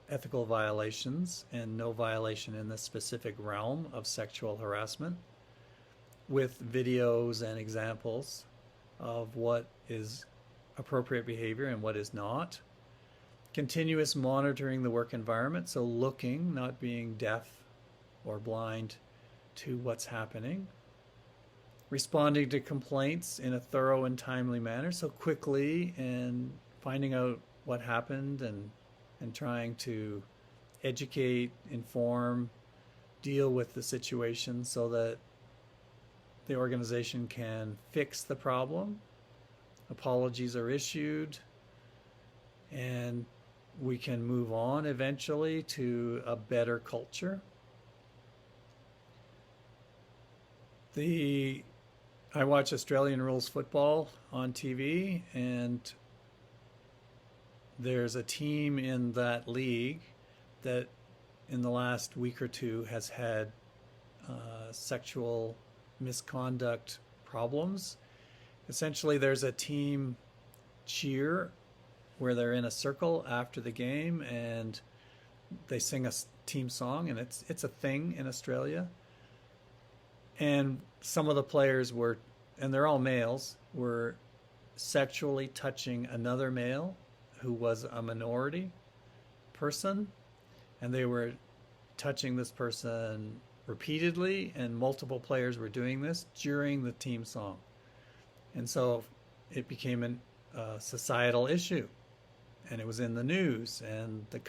ethical violations and no violation in the specific realm of sexual harassment, with videos and examples of what is appropriate behavior and what is not. Continuous monitoring the work environment, so looking, not being deaf or blind to what's happening. Responding to complaints in a thorough and timely manner, so quickly, and finding out what happened and trying to educate, inform, deal with the situation so that the organization can fix the problem. Apologies are issued, and we can move on eventually to a better culture. I watch Australian rules football on TV, and there's a team in that league that in the last week or two has had sexual misconduct problems. Essentially, there's a team cheer where they're in a circle after the game and they sing a team song, and it's a thing in Australia. And some of the players were, and they're all males, were sexually touching another male who was a minority person, and they were touching this person repeatedly, and multiple players were doing this during the team song. And so it became a societal issue, and it was in the news, and the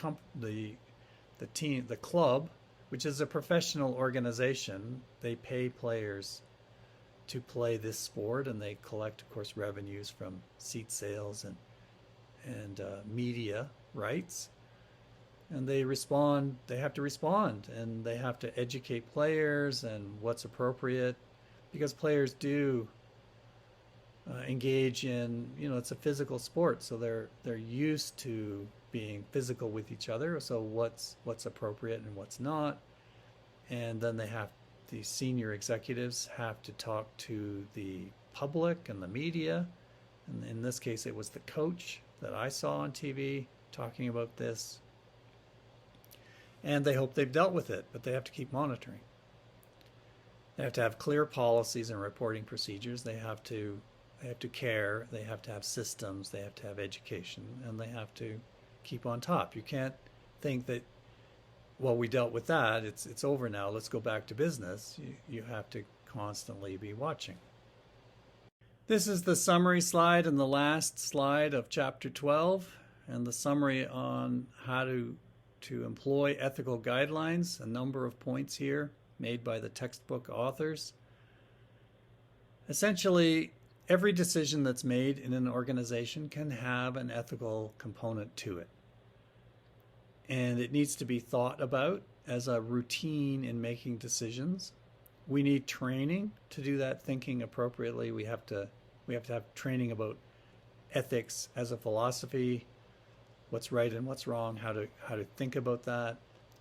club, which is a professional organization, they pay players to play this sport, and they collect, of course, revenues from seat sales and media rights. And they have to respond, and they have to educate players and what's appropriate, because players do engage in, it's a physical sport, so they're used to being physical with each other, so what's appropriate and what's not. And then the senior executives have to talk to the public and the media, and in this case it was the coach that I saw on TV talking about this. and they hope they've dealt with it, but they have to keep monitoring. They have to have clear policies and reporting procedures. They have to care. They have to have systems. They have to have education, and they have to keep on top. You can't think that, well, we dealt with that. It's over now. Let's go back to business. You have to constantly be watching. This is the summary slide and the last slide of chapter 12, and the summary on how to employ ethical guidelines. A number of points here made by the textbook authors. Essentially, every decision that's made in an organization can have an ethical component to it. And it needs to be thought about as a routine in making decisions. We need training to do that thinking appropriately. We have to have training about ethics as a philosophy, what's right and what's wrong, how to think about that.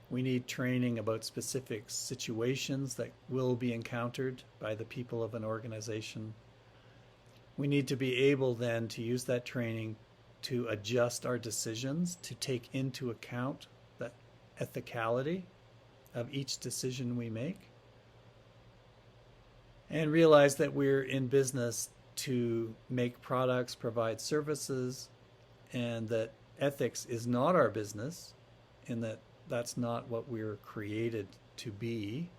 We need training about specific situations that will be encountered by the people of an organization. We need to be able then to use that training to adjust our decisions, to take into account the ethicality of each decision we make, and realize that we're in business to make products, provide services, and that ethics is not our business, in that that's not what we're created to be,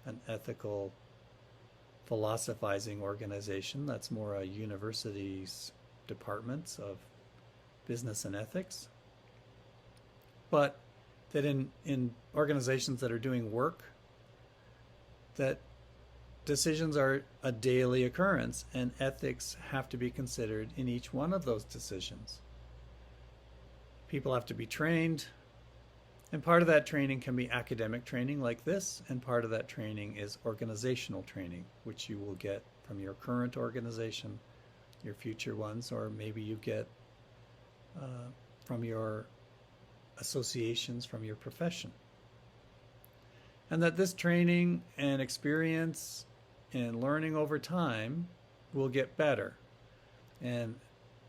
an ethical philosophizing organization. That's more a university's departments of business and ethics. But that in organizations that are doing work, that decisions are a daily occurrence, and ethics have to be considered in each one of those decisions. People have to be trained, and part of that training can be academic training like this, and part of that training is organizational training, which you will get from your current organization, your future ones, or maybe you get from your associations, from your profession. And that this training and experience and learning over time will get better. And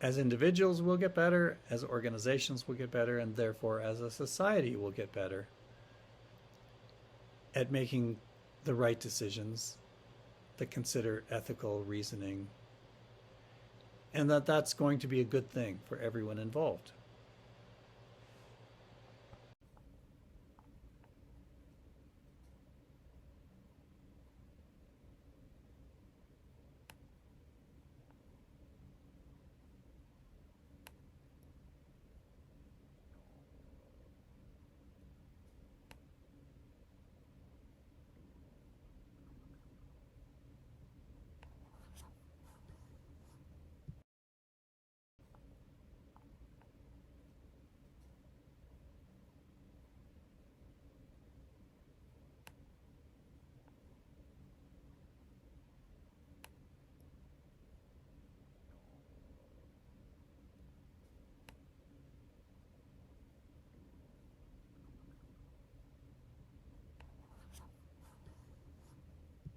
as individuals we'll get better, as organizations will get better, and therefore as a society will get better at making the right decisions that consider ethical reasoning, and that's going to be a good thing for everyone involved.